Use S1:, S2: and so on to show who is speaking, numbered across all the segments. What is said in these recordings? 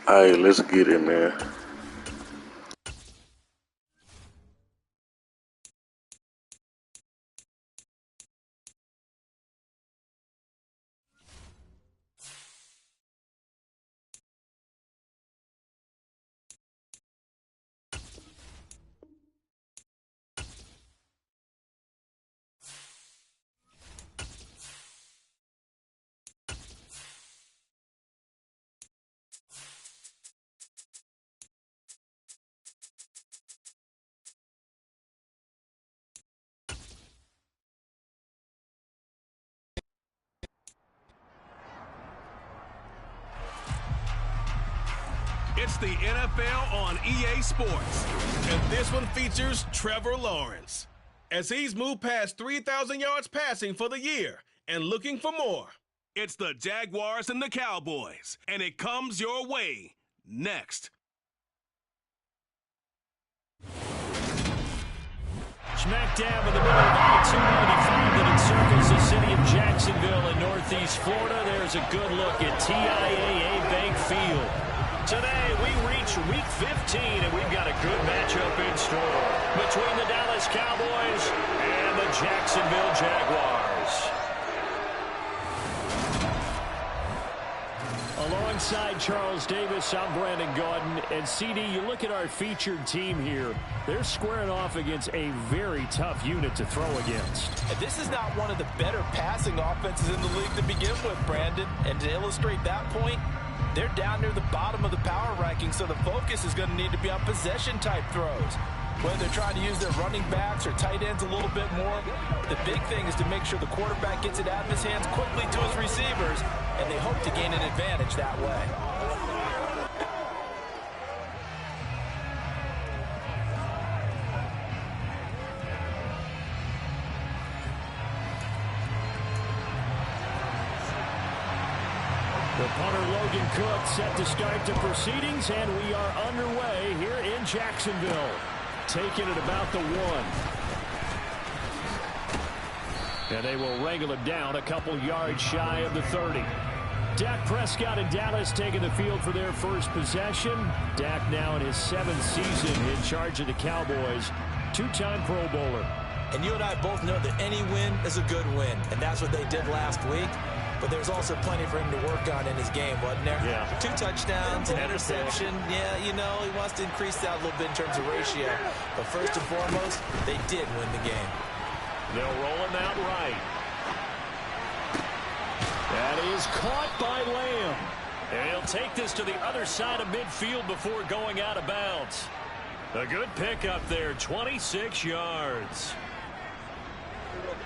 S1: All right, let's get it, man.
S2: It's the NFL on EA Sports, and this one features Trevor Lawrence, as he's moved past 3,000 yards passing for the year and looking for more. It's the Jaguars and the Cowboys, and it comes your way next.
S3: Smack dab in the middle of I-295 that encircles the city of Jacksonville in northeast Florida. There's a good look at TIAA Bank Field. Today, we reach Week 15, and we've got a good matchup in store between the Dallas Cowboys and the Jacksonville Jaguars. Alongside Charles Davis, I'm Brandon Gaudin. And CD, you look at our featured team here. They're squaring off against a very tough unit to throw against.
S4: And this is not one of the better passing offenses in the league to begin with, Brandon. And to illustrate that point, they're down near the bottom of the power ranking, so the focus is going to need to be on possession-type throws. Whether they're trying to use their running backs or tight ends a little bit more, the big thing is to make sure the quarterback gets it out of his hands quickly to his receivers, and they hope to gain an advantage that way.
S3: The punter Logan Cook set to start the proceedings, and we are underway here in Jacksonville. Taking it about the 1. And they will wrangle it down a couple yards shy of the 30. Dak Prescott and Dallas taking the field for their first possession. Dak now in his 7th season in charge of the Cowboys. Two-time Pro Bowler.
S4: And you and I both know that any win is a good win, and that's what they did last week. But there's also plenty for him to work on in his game, wasn't there?
S3: Yeah.
S4: 2 touchdowns, an interception. Yeah, you know, he wants to increase that a little bit in terms of ratio. But first and foremost, they did win the game.
S3: They'll roll him out right. That is caught by Lamb. And he'll take this to the other side of midfield before going out of bounds. A good pickup there, 26 yards.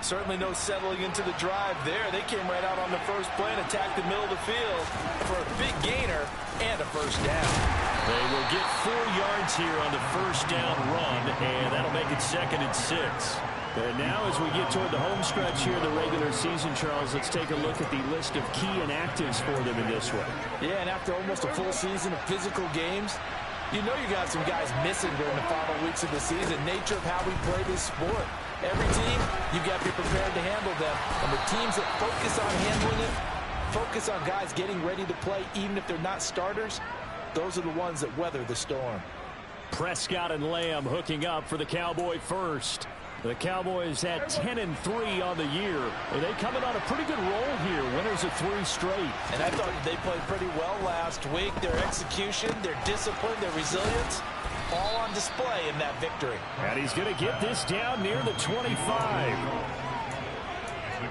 S4: Certainly no settling into the drive there. They came right out on the first play and attacked the middle of the field for a big gainer and a first down.
S3: They will get 4 yards here on the first down run, and that'll make it 2nd and 6. And now as we get toward the home stretch here in the regular season, Charles, let's take a look at the list of key inactives for them in this one.
S4: Yeah, and after almost a full season of physical games, you know you got some guys missing during the final weeks of the season. Nature of how we play this sport. Every team, you've got to be prepared to handle them. And the teams that focus on handling it, focus on guys getting ready to play, even if they're not starters, those are the ones that weather the storm.
S3: Prescott and Lamb hooking up for the Cowboy first. The Cowboys at 10-3 on the year. And they coming on a pretty good roll here. Winners of 3 straight.
S4: And I thought they played pretty well last week. Their execution, their discipline, their resilience, all on display in that victory.
S3: And he's going to get this down near the 25.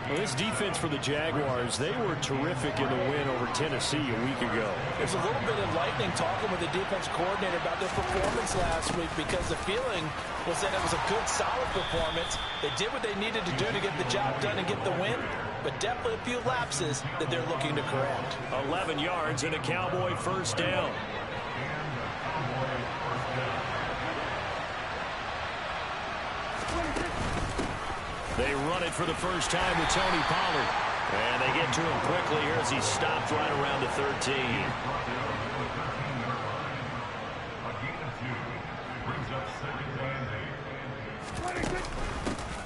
S3: Well, this defense for the Jaguars, they were terrific in the win over Tennessee a week ago.
S4: There's a little bit enlightening talking with the defense coordinator about their performance last week, because the feeling was that it was a good, solid performance. They did what they needed to do to get the job done and get the win, but definitely a few lapses that they're looking to correct.
S3: 11 yards and a Cowboy first down. They run it for the first time with Tony Pollard. And they get to him quickly here as he's stopped right around the 13.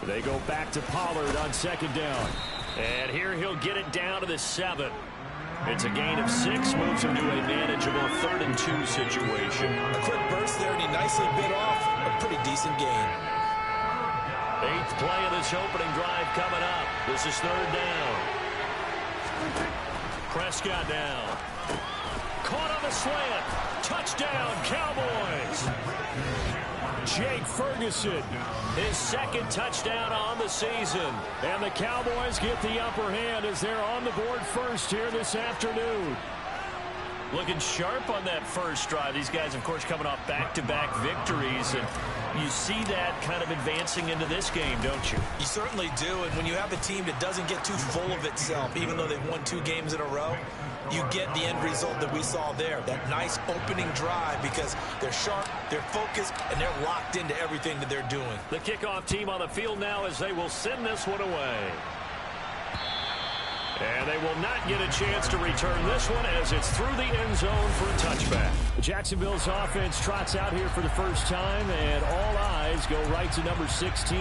S3: They go back to Pollard on 2nd down. And here he'll get it down to the 7. It's a gain of 6, moves him to a manageable 3rd and 2 situation.
S4: A quick burst there, and he nicely bit off a pretty decent gain.
S3: 8th play of this opening drive coming up. This is 3rd down. Prescott now. Caught on the slant. Touchdown, Cowboys. Jake Ferguson, his 2nd touchdown on the season. And the Cowboys get the upper hand as they're on the board first here this afternoon. Looking sharp on that first drive. These guys, of course, coming off back-to-back victories. And you see that kind of advancing into this game, don't you?
S4: You certainly do. And when you have a team that doesn't get too full of itself, even though they've won 2 games in a row, you get the end result that we saw there. That nice opening drive because they're sharp, they're focused, and they're locked into everything that they're doing.
S3: The kickoff team on the field now as they will send this one away. And they will not get a chance to return this one as it's through the end zone for a touchback. Jacksonville's offense trots out here for the first time, and all eyes go right to number 16.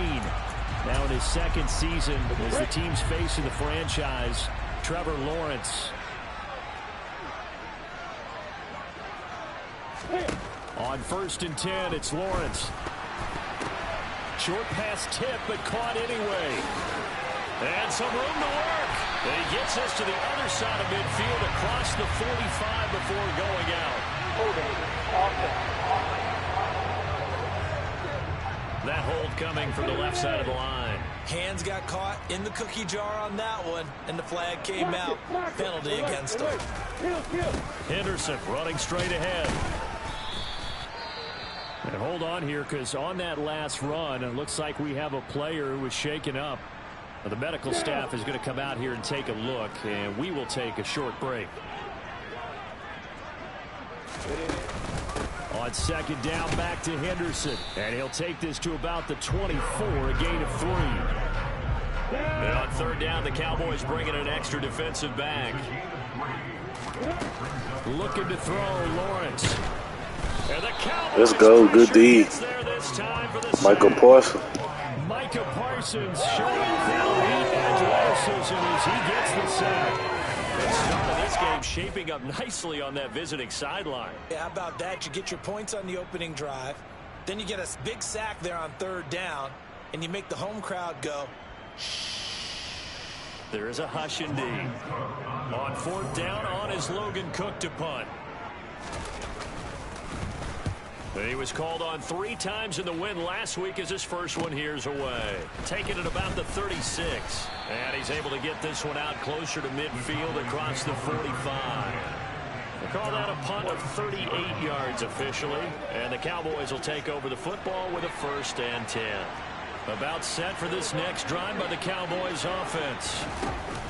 S3: Now in his 2nd season as the team's face of the franchise, Trevor Lawrence. On 1st and 10, it's Lawrence. Short pass tip, but caught anyway. And some room to work. And he gets us to the other side of midfield across the 45 before going out. That hold coming from the left side of the line.
S4: Hands got caught in the cookie jar on that one, and the flag came out. Penalty against him.
S3: Henderson running straight ahead. And hold on here, because on that last run, it looks like we have a player who was shaken up. The medical staff is going to come out here and take a look, and we will take a short break. On 2nd down, back to Henderson. And he'll take this to about the 24, a gain of 3. And on 3rd down, the Cowboys bring in an extra defensive back. Looking to throw, Lawrence. And the Cowboys,
S1: let's go, good D. Michael Parsons.
S3: Micah Parsons showing elite athleticism as he gets the sack. The start of this game shaping up nicely on that visiting sideline.
S4: Yeah, how about that? You get your points on the opening drive. Then you get a big sack there on 3rd down, and you make the home crowd go, shh.
S3: There is a hush indeed. On 4th down, on is Logan Cook to punt. He was called on 3 times in the win last week as his first one here's away. Taking it about the 36. And he's able to get this one out closer to midfield across the 45. They call that a punt of 38 yards officially. And the Cowboys will take over the football with a 1st and 10. About set for this next drive by the Cowboys offense.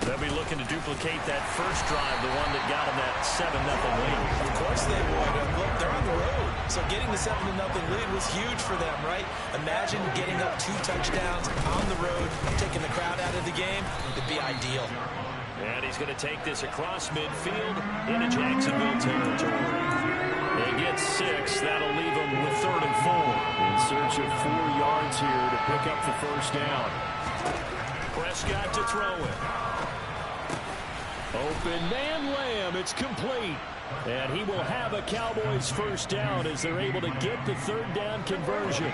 S3: They'll be looking to duplicate that first drive, the one that got them that 7-0 lead.
S4: Of course they would. Look, they're on the road. So getting the 7-0 lead was huge for them, right? Imagine getting up 2 touchdowns on the road, taking the crowd out of the game. It'd be ideal.
S3: And he's going to take this across midfield into Jacksonville territory. They get 6. That'll leave them with 3rd and 4. In search of 4 yards here to pick up the 1st down. Prescott to throw it. Open man Lamb. It's complete. And he will have a Cowboys 1st down as they're able to get the 3rd down conversion.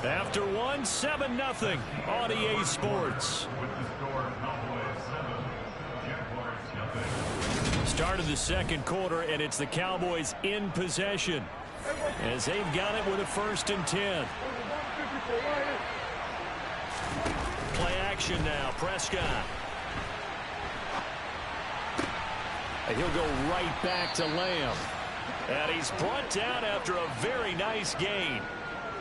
S3: After 1, 7-0 on EA Sports. Start of the 2nd quarter, and it's the Cowboys in possession as they've got it with a 1st and 10. Play action now, Prescott. And he'll go right back to Lamb. And he's brought down after a very nice gain.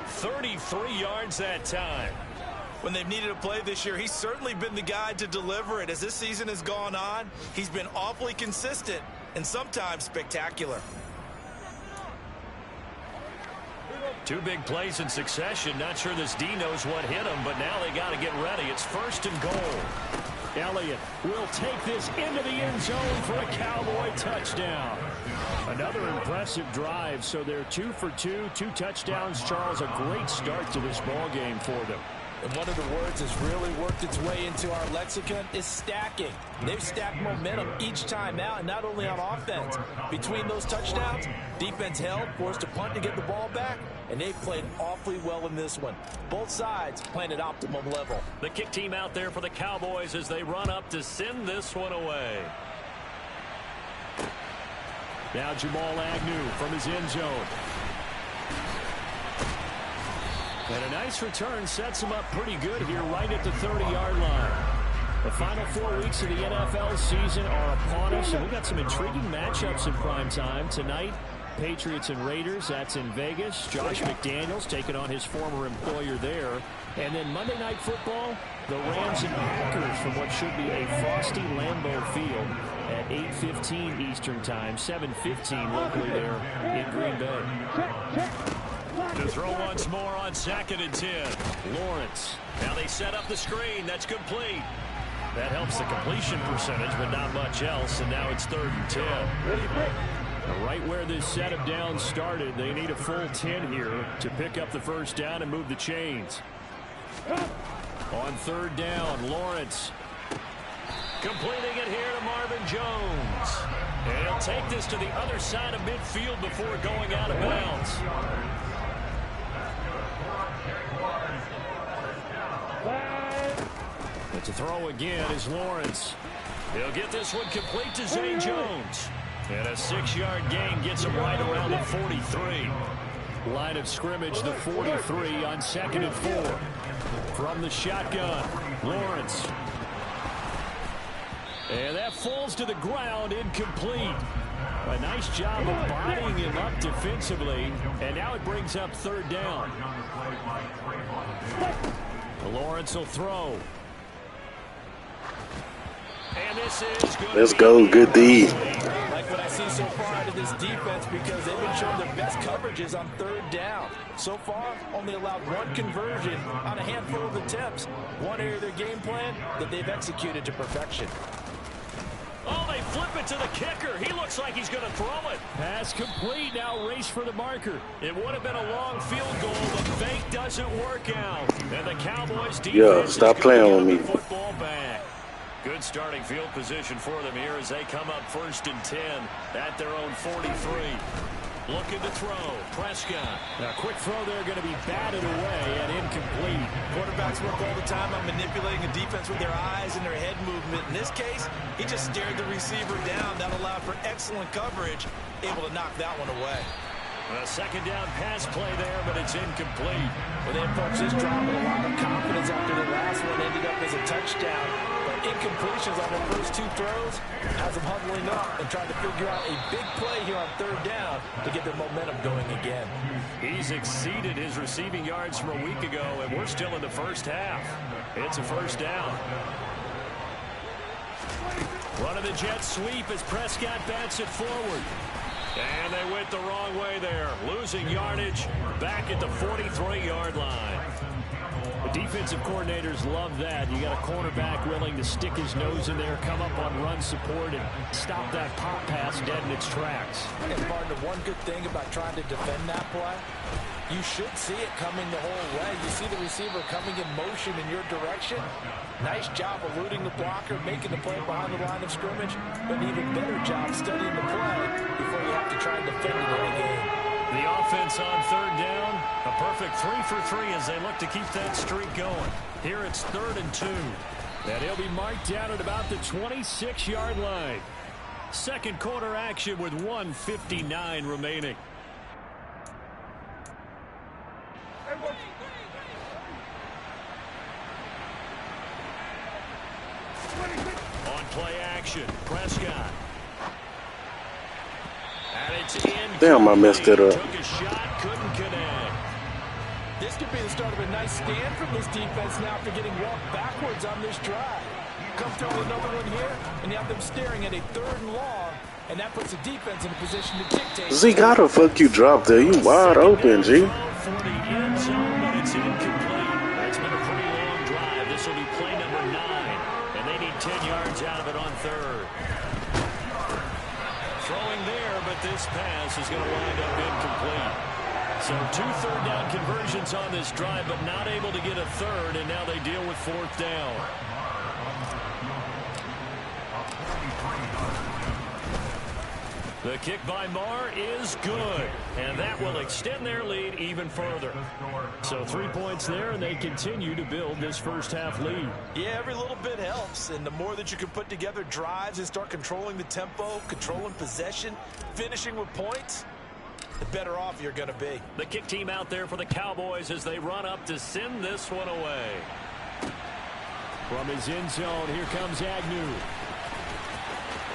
S3: 33 yards that time.
S4: When they've needed a play this year, he's certainly been the guy to deliver it. As this season has gone on, he's been awfully consistent and sometimes spectacular.
S3: 2 big plays in succession. Not sure this D knows what hit him, but now they got to get ready. It's 1st and goal. Elliott will take this into the end zone for a Cowboy touchdown. Another impressive drive, so they're 2 for 2, 2 touchdowns. Charles, a great start to this ball game for them.
S4: And one of the words that's really worked its way into our lexicon is stacking. They've stacked momentum each time out, and not only on offense. Between those touchdowns, defense held, forced a punt to get the ball back, and they've played awfully well in this one. Both sides playing at optimum level.
S3: The kick team out there for the Cowboys as they run up to send this one away. Now Jamal Agnew from his end zone. And a nice return sets him up pretty good here right at the 30-yard line. The final 4 weeks of the NFL season are upon us, and we've got some intriguing matchups in prime time. Tonight, Patriots and Raiders, that's in Vegas. Josh McDaniels taking on his former employer there. And then Monday Night Football, the Rams and Packers from what should be a frosty Lambeau Field at 8:15 Eastern Time, 7:15 locally there in Green Bay. To throw once more on 2nd and 10. Lawrence. Now they set up the screen. That's complete. That helps the completion percentage, but not much else. And now it's 3rd and 10. Right where this set of downs started, they need a full 10 here to pick up the first down and move the chains. On 3rd down, Lawrence. Completing it here to Marvin Jones. And he'll take this to the other side of midfield before going out of bounds. But to throw again is Lawrence. He'll get this one complete to Zay Jones. And a 6-yard gain gets him right around the 43. Line of scrimmage, the 43 on 2nd and 4. From the shotgun, Lawrence. And that falls to the ground, incomplete. A nice job of bodying him up defensively. And now it brings up 3rd down. Lawrence will throw. And this is good.
S1: Let's go, good D.
S4: Like what I see so far out of this defense, because they've been showing their best coverages on 3rd down. So far, only allowed 1 conversion on a handful of attempts. One area of their game plan that they've executed to perfection.
S3: Oh, they flip it to the kicker. He looks like he's going to throw it. Pass complete. Now race for the marker. It would have been a long field goal. The fake doesn't work out. And the Cowboys defense
S1: stop playing with me.
S3: Football back. Good starting field position for them here as they come up 1st and 10 at their own 43. Looking to throw. Prescott. A quick throw there going to be batted away and incomplete.
S4: Quarterbacks work all the time on manipulating a defense with their eyes and their head movement. In this case, he just stared the receiver down. That allowed for excellent coverage, able to knock that one away.
S3: A 2nd down pass play there, but it's incomplete.
S4: Well, they approached this drive with a lot of confidence after the last one ended up as a touchdown. But incompletions on the first 2 throws has them huddling up and trying to figure out a big play here on 3rd down to get their momentum going again.
S3: He's exceeded his receiving yards from a week ago, and we're still in the first half. It's a 1st down. Running the jet sweep as Prescott bats it forward. And they went the wrong way there. Losing yardage back at the 43-yard line. The defensive coordinators love that. You got a cornerback willing to stick his nose in there, come up on run support, and stop that pop pass dead in its tracks.
S4: And partner, one good thing about trying to defend that play, you should see it coming the whole way. You see the receiver coming in motion in your direction. Nice job eluding the blocker, making the play behind the line of scrimmage, but an even better job studying the play before you have to try and defend it in a game.
S3: The offense on 3rd down, a perfect 3 for 3 as they look to keep that streak going. Here it's 3rd and 2. And he'll be marked down at about the 26-yard line. 2nd quarter action with 1:59 remaining. On play action, Prescott. And it's in.
S1: Damn, I messed it up.
S3: Took a shot, couldn't connect.
S4: This could be the start of a nice stand from this defense now after getting walked backwards on this drive. Come through with another one here, and you have them staring at a 3rd and long, and that puts the defense in a position to dictate.
S1: Zeke, how the fuck you dropped there? You wide open, G.
S3: For the end zone, but it's incomplete. It's been a pretty long drive. This will be play number 9, and they need 10 yards out of it on 3rd. Throwing there, but this pass is going to wind up incomplete. So 2 third-down conversions on this drive, but not able to get a third, and now they deal with 4th down. The kick by Marr is good, and that will extend their lead even further. So 3 points there, and they continue to build this first-half lead.
S4: Yeah, every little bit helps, and the more that you can put together drives and start controlling the tempo, controlling possession, finishing with points, the better off you're going to be.
S3: The kick team out there for the Cowboys as they run up to send this one away. From his end zone, here comes Agnew.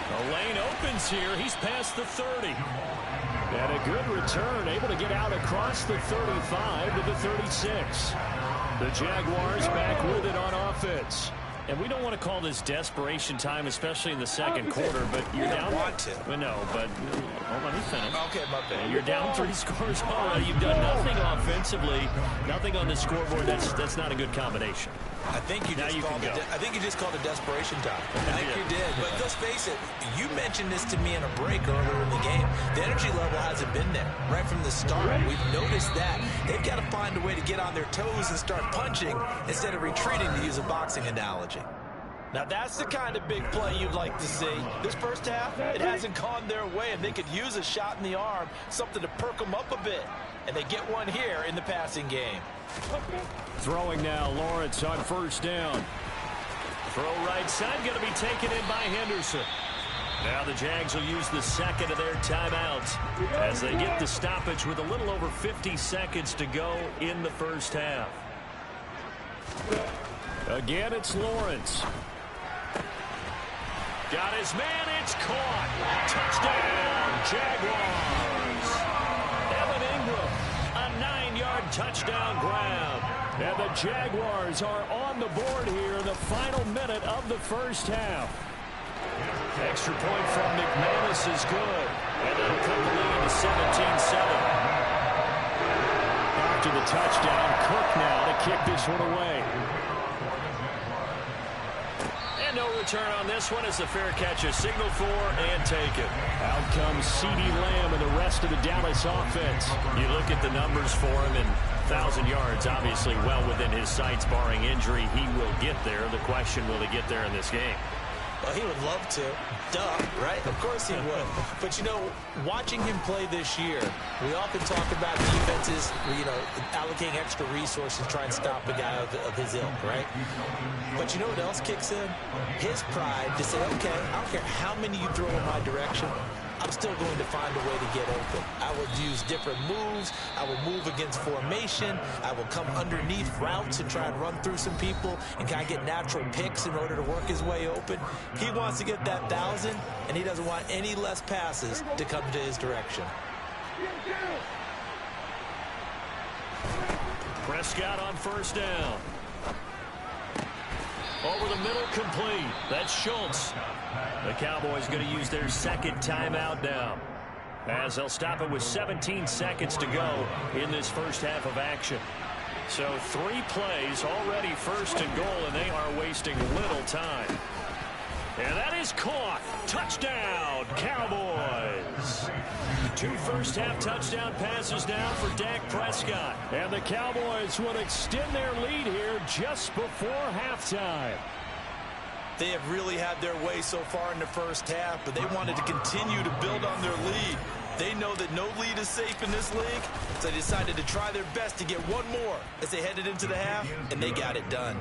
S3: The lane opens here. He's past the 30. And a good return, able to get out across the 35 to the 36. The Jaguars back with it on offense. And we don't want to call this desperation time, especially in the second quarter, but you're down.
S4: Want to.
S3: Well, no, but hold on, he's finished.
S4: Okay, my bad.
S3: You're down 3 scores already. You've done nothing offensively, nothing on the scoreboard. That's not a good combination.
S4: I think you just called it desperation time. I think you did. But let's face it, you mentioned this to me in a break earlier in the game. The energy level hasn't been there right from the start. We've noticed that. They've got to find a way to get on their toes and start punching instead of retreating, to use a boxing analogy. Now, that's the kind of big play you'd like to see. This first half, it hasn't gone their way, and they could use a shot in the arm, something to perk them up a bit. And they get one here in the passing game.
S3: Throwing now, Lawrence on 1st down. Throw right side, going to be taken in by Henderson. Now the Jags will use the second of their timeouts as they get the stoppage with a little over 50 seconds to go in the first half. Again, it's Lawrence. Got his man, it's caught. Touchdown, Jaguars. Evan Ingram, a 9-yard touchdown grab. And the Jaguars are on the board here in the final minute of the first half. Extra point from McManus is good. And that'll cut the lead to 17-7. After the touchdown, Cook now to kick this one away. And no return on this one as the fair catch is signaled for and taken. Out comes CeeDee Lamb and the rest of the Dallas offense. You look at the numbers for him, and 1,000 yards obviously well within his sights barring injury. He will get there. The question, will he get there in this game?
S4: Well, he would love to. Duh, right? Of course he would. But, you know, watching him play this year, we often talk about defenses, allocating extra resources to try and stop a guy of his ilk, right? But you know what else kicks in? His pride to say, okay, I don't care how many you throw in my direction, I'm still going to find a way to get open. I will use different moves. I will move against formation. I will come underneath routes and try and run through some people and kind of get natural picks in order to work his way open. He wants to get that 1,000, and he doesn't want any less passes to come to his direction.
S3: Prescott on 1st down. Over the middle, complete. That's Schultz. The Cowboys going to use their second timeout now, as they'll stop it with 17 seconds to go in this first half of action. So 3 plays already 1st and goal, and they are wasting little time. And that is caught. Touchdown, Cowboys. 2 first-half touchdown passes now for Dak Prescott. And the Cowboys will extend their lead here just before halftime.
S4: They have really had their way so far in the first half, but they wanted to continue to build on their lead. They know that no lead is safe in this league, so they decided to try their best to get one more as they headed into the half, and they got it done.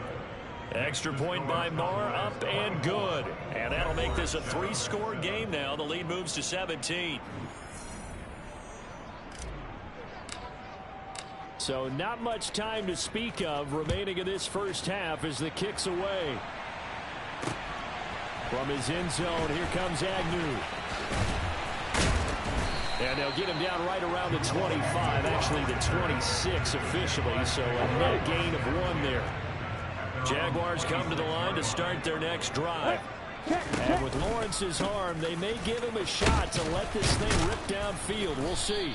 S3: Extra point by Marr, up and good. And that'll make this a 3-score game now. The lead moves to 17. So not much time to speak of remaining in this first half as the kick's away. From his end zone, here comes Agnew. And they'll get him down right around the 25, actually the 26 officially, so a net gain of 1 there. Jaguars come to the line to start their next drive. And with Lawrence's arm, they may give him a shot to let this thing rip downfield. We'll see.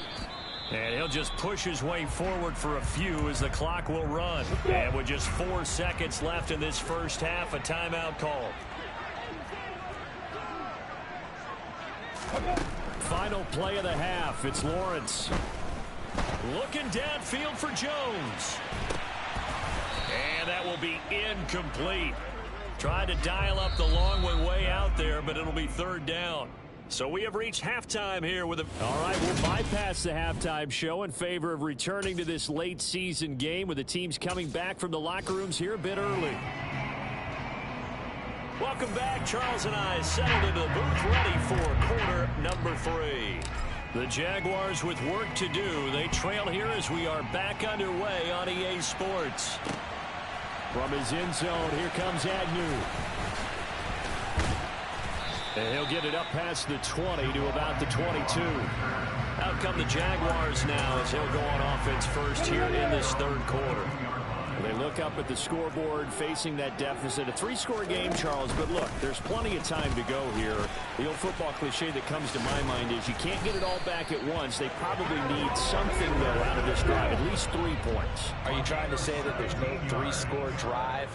S3: And he'll just push his way forward for a few as the clock will run. And with just 4 seconds left in this first half, a timeout call. Final play of the half. It's Lawrence. Looking downfield for Jones. And that will be incomplete. Tried to dial up the long one way out there, but it'll be third down. So we have reached halftime here with a... All right, we'll bypass the halftime show in favor of returning to this late season game with the teams coming back from the locker rooms here a bit early. Welcome back. Charles and I settled into the booth ready for quarter number 3. The Jaguars with work to do. They trail here as we are back underway on EA Sports. From his end zone, here comes Agnew. And he'll get it up past the 20 to about the 22. Out come the Jaguars now as he'll go on offense first here in this third quarter. They look up at the scoreboard facing that deficit. A 3-score game, Charles, but look, there's plenty of time to go here. The old football cliche that comes to my mind is you can't get it all back at once. They probably need something, though, out of this drive, at least 3 points.
S4: Are you trying to say that there's no 3-score drive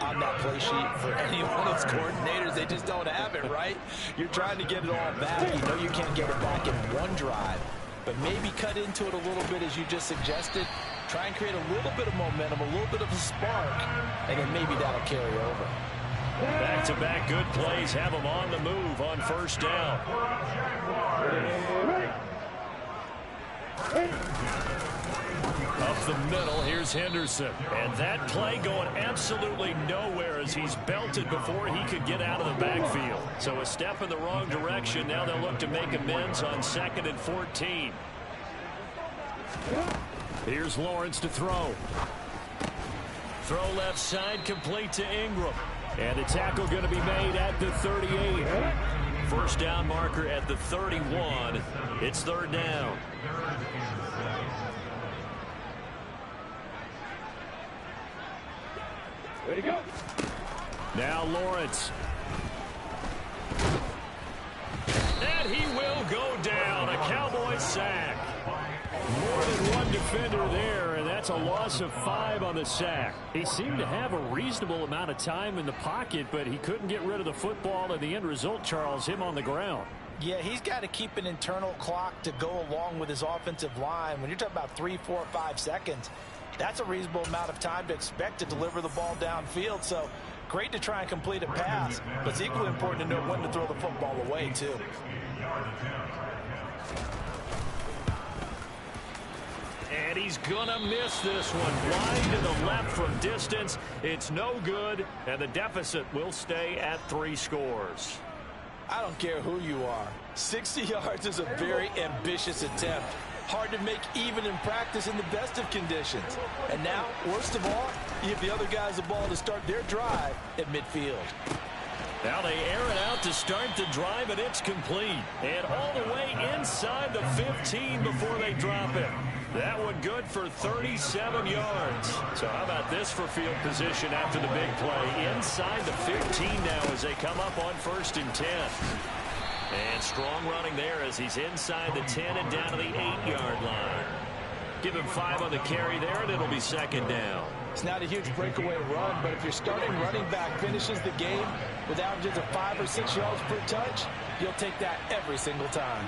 S4: on that play sheet for any one of those coordinators? They just don't have it, right? You're trying to get it all back. You know you can't get it back in one drive, but maybe cut into it a little bit as you just suggested. Try and create a little bit of momentum, a little bit of a spark, and then maybe that'll carry over.
S3: Back-to-back good plays have them on the move on first down. Up the middle, here's Henderson. And that play going absolutely nowhere as he's belted before he could get out of the backfield. So a step in the wrong direction. Now they'll look to make amends on 2nd and 14. Here's Lawrence to throw. Throw left side, complete to Ingram. And the tackle going to be made at the 38. First down marker at the 31. It's third down.
S1: Way to go.
S3: Now Lawrence. And he will go down. A Cowboy sack. More than one defender there, and that's a loss of 5 on the sack. He seemed to have a reasonable amount of time in the pocket, but he couldn't get rid of the football, and the end result, Charles, him on the ground.
S4: Yeah, he's got to keep an internal clock to go along with his offensive line. When you're talking about 3, 4, 5 seconds, that's a reasonable amount of time to expect to deliver the ball downfield. So great to try and complete a pass, but it's equally important to know when to throw the football away, too.
S3: And he's going to miss this one. Wide to the left from distance. It's no good, and the deficit will stay at 3 scores.
S4: I don't care who you are. 60 yards is a very ambitious attempt. Hard to make even in practice in the best of conditions. And now, worst of all, you give the other guys the ball to start their drive at midfield.
S3: Now they air it out to start the drive, and it's complete. And all the way inside the 15 before they drop it. That one good for 37 yards. So how about this for field position after the big play? Inside the 15 now as they come up on 1st and 10. And strong running there as he's inside the 10 and down to the 8-yard line. Give him 5 on the carry there, and it'll be 2nd down.
S4: It's not a huge breakaway run, but if your starting running back finishes the game with averages of 5 or 6 yards per touch, you'll take that every single time.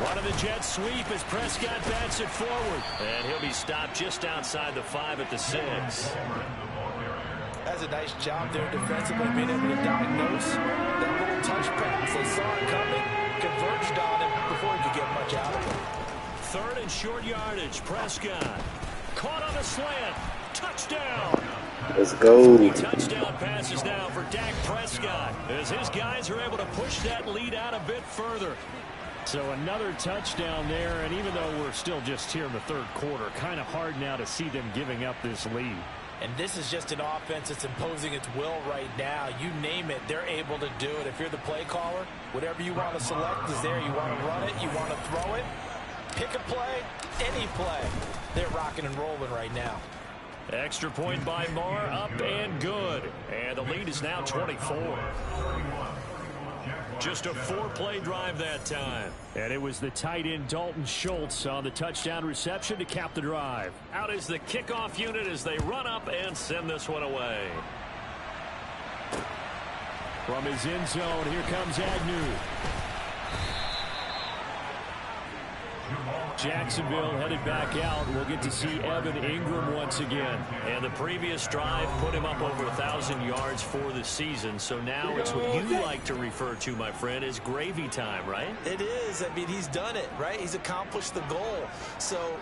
S3: One of the Jets sweep as Prescott bats it forward. And he'll be stopped just outside the 5 at the 6.
S4: That's a nice job there defensively, being able to diagnose that little touch pass. They saw it coming, converged on him before he could get much out of it.
S3: 3rd and short yardage. Prescott caught on a slant. Touchdown.
S1: Let's go.
S3: 3 touchdown passes now for Dak Prescott as his guys are able to push that lead out a bit further. So another touchdown there, and even though we're still just here in the 3rd quarter, kind of hard now to see them giving up this lead.
S4: And this is just an offense that's imposing its will right now. You name it, they're able to do it. If you're the play caller, whatever you want to select is there. You want to run it, you want to throw it, pick a play, any play. They're rocking and rolling right now.
S3: Extra point by Marr, up and good. And the lead is now 24. Just a 4-play drive that time. And it was the tight end Dalton Schultz on the touchdown reception to cap the drive. Out is the kickoff unit as they run up and send this one away. From his end zone, here comes Agnew. Jacksonville headed back out. We'll get to see Evan Ingram once again. And the previous drive put him up over 1,000 yards for the season. So now it's what you like to refer to, my friend, as gravy time, right?
S4: It is. I mean, he's done it, right? He's accomplished the goal. So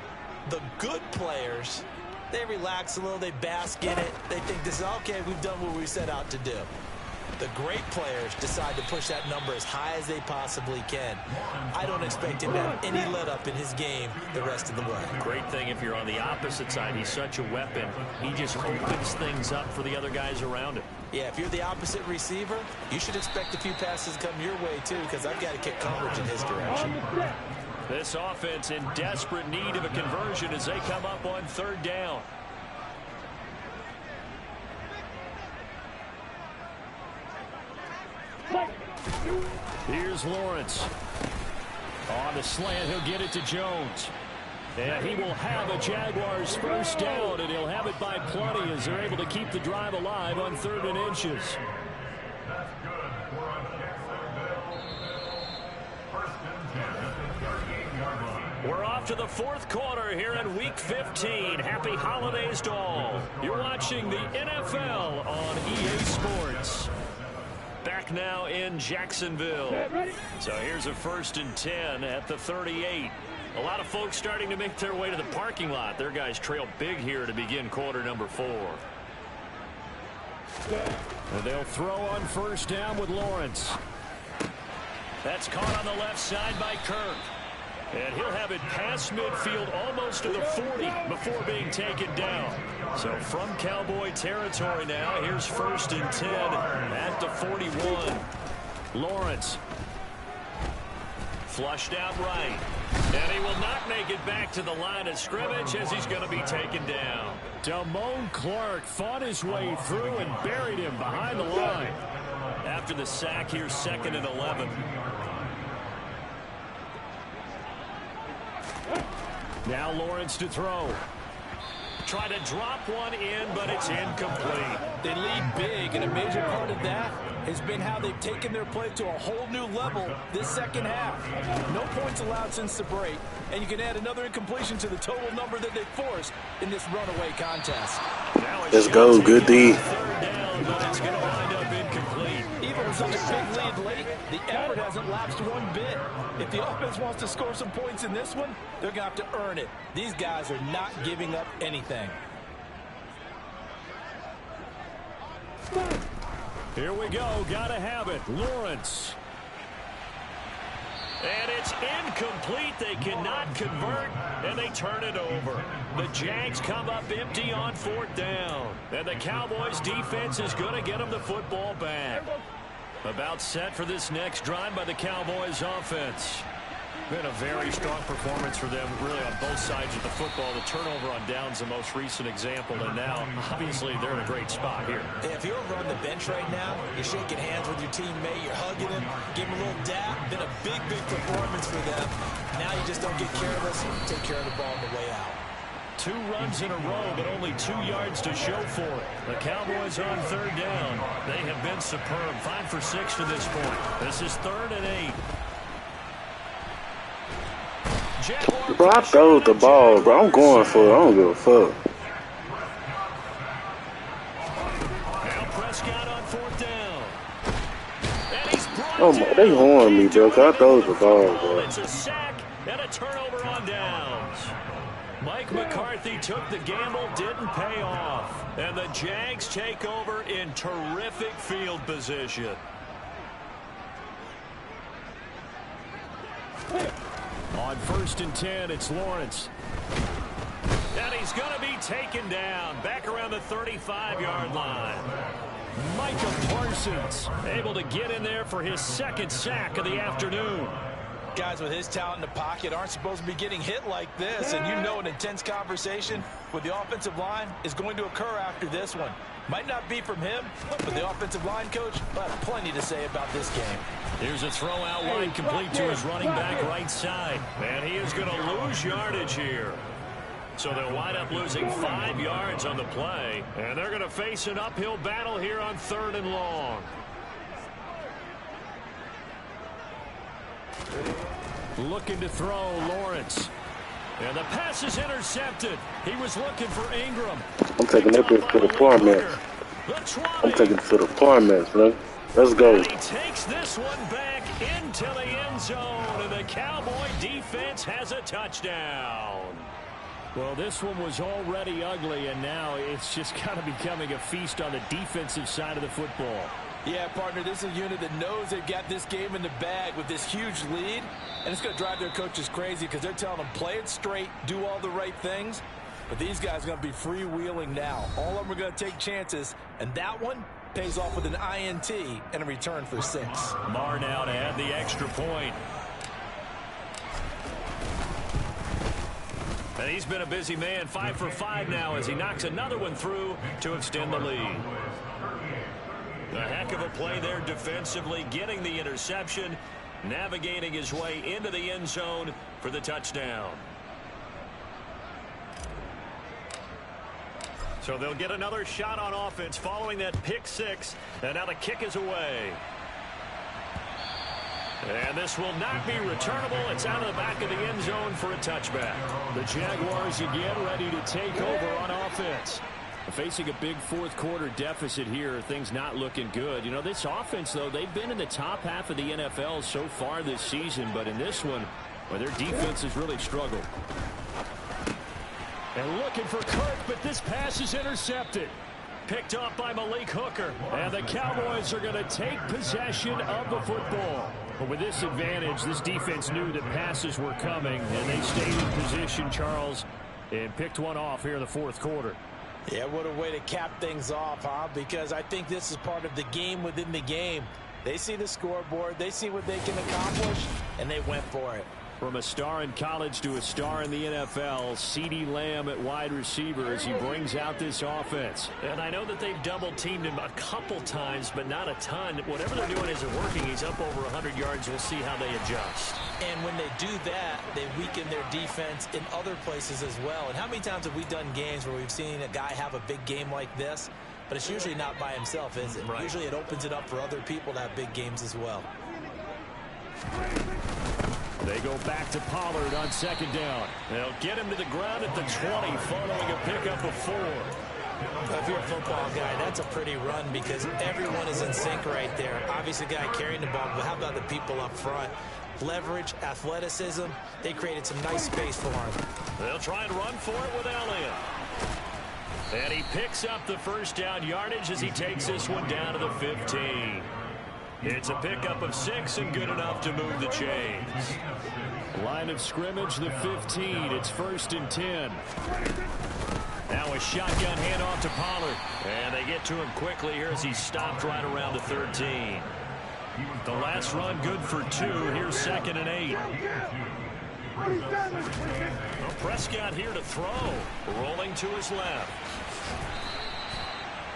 S4: the good players, they relax a little. They bask in it. They think this is, okay, we've done what we set out to do. The great players decide to push that number as high as they possibly can. I don't expect him to have any let-up in his game the rest of the way.
S3: Great thing if you're on the opposite side. He's such a weapon. He just opens things up for the other guys around him.
S4: Yeah, if you're the opposite receiver, you should expect a few passes come your way, too, because I've got to kick coverage in his direction.
S3: This offense in desperate need of a conversion as they come up on 3rd down. Here's Lawrence. On the slant, he'll get it to Jones. And he will have a Jaguars 1st down, and he'll have it by plenty as they're able to keep the drive alive on 3rd and inches. We're off to the 4th quarter here in Week 15. Happy holidays to all. You're watching the NFL on EA Sports. Back now in Jacksonville. So here's a 1st and 10 at the 38. A lot of folks starting to make their way to the parking lot. Their guys trail big here to begin quarter number 4. And they'll throw on 1st down with Lawrence. That's caught on the left side by Kirk. And he'll have it past midfield almost to the 40 before being taken down. So from Cowboy territory now, here's 1st and 10 at the 41. Lawrence. Flushed out right. And he will not make it back to the line of scrimmage as he's going to be taken down. Damone Clark fought his way through and buried him behind the line. After the sack, here's 2nd and 11. Now Lawrence to throw. Try to drop one in, but it's incomplete.
S4: They lead big, and a major part of that has been how they've taken their play to a whole new level this second half. No points allowed since the break, and you can add another incompletion to the total number that they forced in this runaway contest.
S1: Let's go, good D.
S3: 3rd down, but it's going to wind up incomplete.
S4: Even with such a big lead late, the effort hasn't lapsed one bit. If the offense wants to score some points in this one, they're going to have to earn it. These guys are not giving up anything.
S3: Here we go. Gotta have it. Lawrence. And it's incomplete. They cannot convert, and they turn it over. The Jags come up empty on 4th down. And the Cowboys defense is going to get them the football back. About set for this next drive by the Cowboys offense. Been a very strong performance for them, really, on both sides of the football. The turnover on downs, the most recent example, and now, obviously, they're in a great spot here.
S4: If you're over on the bench right now, you're shaking hands with your teammate, you're hugging him, give him a little dap. Been a big, big performance for them. Now you just don't get careless, take care of the ball on the way out.
S3: 2 runs in a row, but only 2 yards to show for it. The Cowboys on 3rd down. They have been superb. 5 for 6 to this point. This is 3rd and 8.
S1: Bro, I throw the ball, bro. I'm going for it. I don't give a fuck.
S3: Now Prescott on 4th down. And he's brought
S1: Oh my, they horn me, bro. 'Cause I throw the ball, bro.
S3: It's a sack and a turnover on downs. Mike McCarthy took the gamble, didn't pay off. And the Jags take over in terrific field position. On 1st and 10, it's Lawrence. And he's going to be taken down back around the 35-yard line. Micah Parsons able to get in there for his 2nd sack of the afternoon.
S4: Guys with his talent in the pocket aren't supposed to be getting hit like this, and you know an intense conversation with the offensive line is going to occur after this one. Might not be from him, but the offensive line coach will have plenty to say about this game.
S3: Here's a throw out wide, complete to his running back right side. And he is going to lose yardage here. So they'll wind up losing 5 yards on the play. And they're going to face an uphill battle here on 3rd and long. Looking to throw, Lawrence. And the pass is intercepted. He was looking for Ingram.
S1: I'm taking that bitch to the climax. I'm taking it to the climax, man. Let's go.
S3: And he takes this one back into the end zone, and the Cowboy defense has a touchdown. Well, this one was already ugly, and now it's just kind of becoming a feast on the defensive side of the football.
S4: Yeah, partner, this is a unit that knows they've got this game in the bag with this huge lead, and it's going to drive their coaches crazy because they're telling them play it straight, do all the right things. But these guys are going to be freewheeling now. All of them are going to take chances, and that one pays off with an INT and a return for 6.
S3: Marr now to add the extra point. And he's been a busy man, 5 for 5 now as he knocks another one through to extend the lead. A heck of a play there defensively, getting the interception, navigating his way into the end zone for the touchdown. So they'll get another shot on offense following that pick 6, and now the kick is away. And this will not be returnable. It's out of the back of the end zone for a touchback. The Jaguars again ready to take over on offense. Facing a big fourth quarter deficit here, things not looking good. You know, this offense, though, they've been in the top half of the NFL so far this season, but in this one, well, their defense has really struggled. And looking for Kirk, but this pass is intercepted. Picked up by Malik Hooker. And the Cowboys are going to take possession of the football. But with this advantage, this defense knew that passes were coming, and they stayed in position, Charles, and picked one off here in the fourth quarter.
S4: Yeah, what a way to cap things off, huh? Because I think this is part of the game within the game. They see the scoreboard, they see what they can accomplish, and they went for it.
S3: From a star in college to a star in the NFL, CeeDee Lamb at wide receiver as he brings out this offense. And I know that they've double-teamed him a couple times, but not a ton. Whatever they're doing isn't working. He's up over 100 yards. We'll see how they adjust.
S4: And when they do that, they weaken their defense in other places as well. And how many times have we done games where we've seen a guy have a big game like this? But it's usually not by himself, is it?
S3: Right.
S4: Usually it opens it up for other people to have big games as well.
S3: They go back to Pollard on second down. They'll get him to the ground at the 20 following a pickup of 4.
S4: If you're a football guy, that's a pretty run because everyone is in sync right there. Obviously, the guy carrying the ball, but how about the people up front? Leverage, athleticism, they created some nice space for him.
S3: They'll try and run for it with Elliott. And he picks up the first down yardage as he takes this one down to the 15. It's a pickup of 6 and good enough to move the chains. Line of scrimmage, the 15. It's 1st and 10. Now a shotgun handoff to Pollard. And they get to him quickly here as he's stopped right around the 13. The last run good for 2. Here's 2nd and 8. Well, Prescott here to throw. Rolling to his left.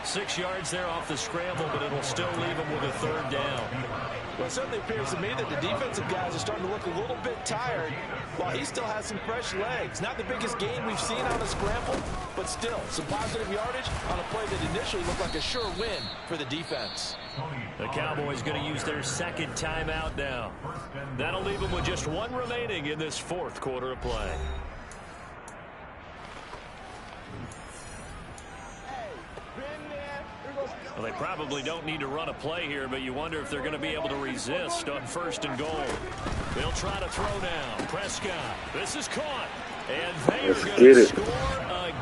S3: 6 yards there off the scramble, but it'll still leave him with a 3rd down.
S4: Well, it certainly appears to me that the defensive guys are starting to look a little bit tired while he still has some fresh legs. Not the biggest gain we've seen on a scramble, but still some positive yardage on a play that initially looked like a sure win for the defense.
S3: The Cowboys going to use their 2nd timeout now. That'll leave them with just 1 remaining in this 4th quarter of play. Well, they probably don't need to run a play here, but you wonder if they're going to be able to resist on 1st and goal. They'll try to throw now. Prescott. This is caught. And they are going to score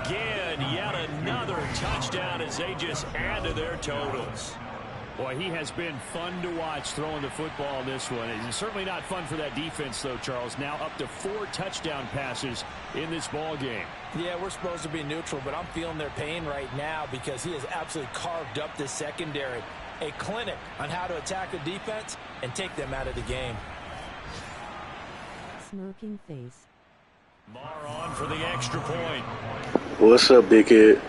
S3: again. Yet another touchdown as they just add to their totals. Boy, he has been fun to watch throwing the football in this one. It's certainly not fun for that defense, though, Charles. Now up to 4 touchdown passes in this ball game.
S4: Yeah, we're supposed to be neutral, but I'm feeling their pain right now because he has absolutely carved up the secondary. A clinic on how to attack the defense and take them out of the game.
S5: Smoking face.
S3: Marr on for the extra point.
S1: What's up, big head?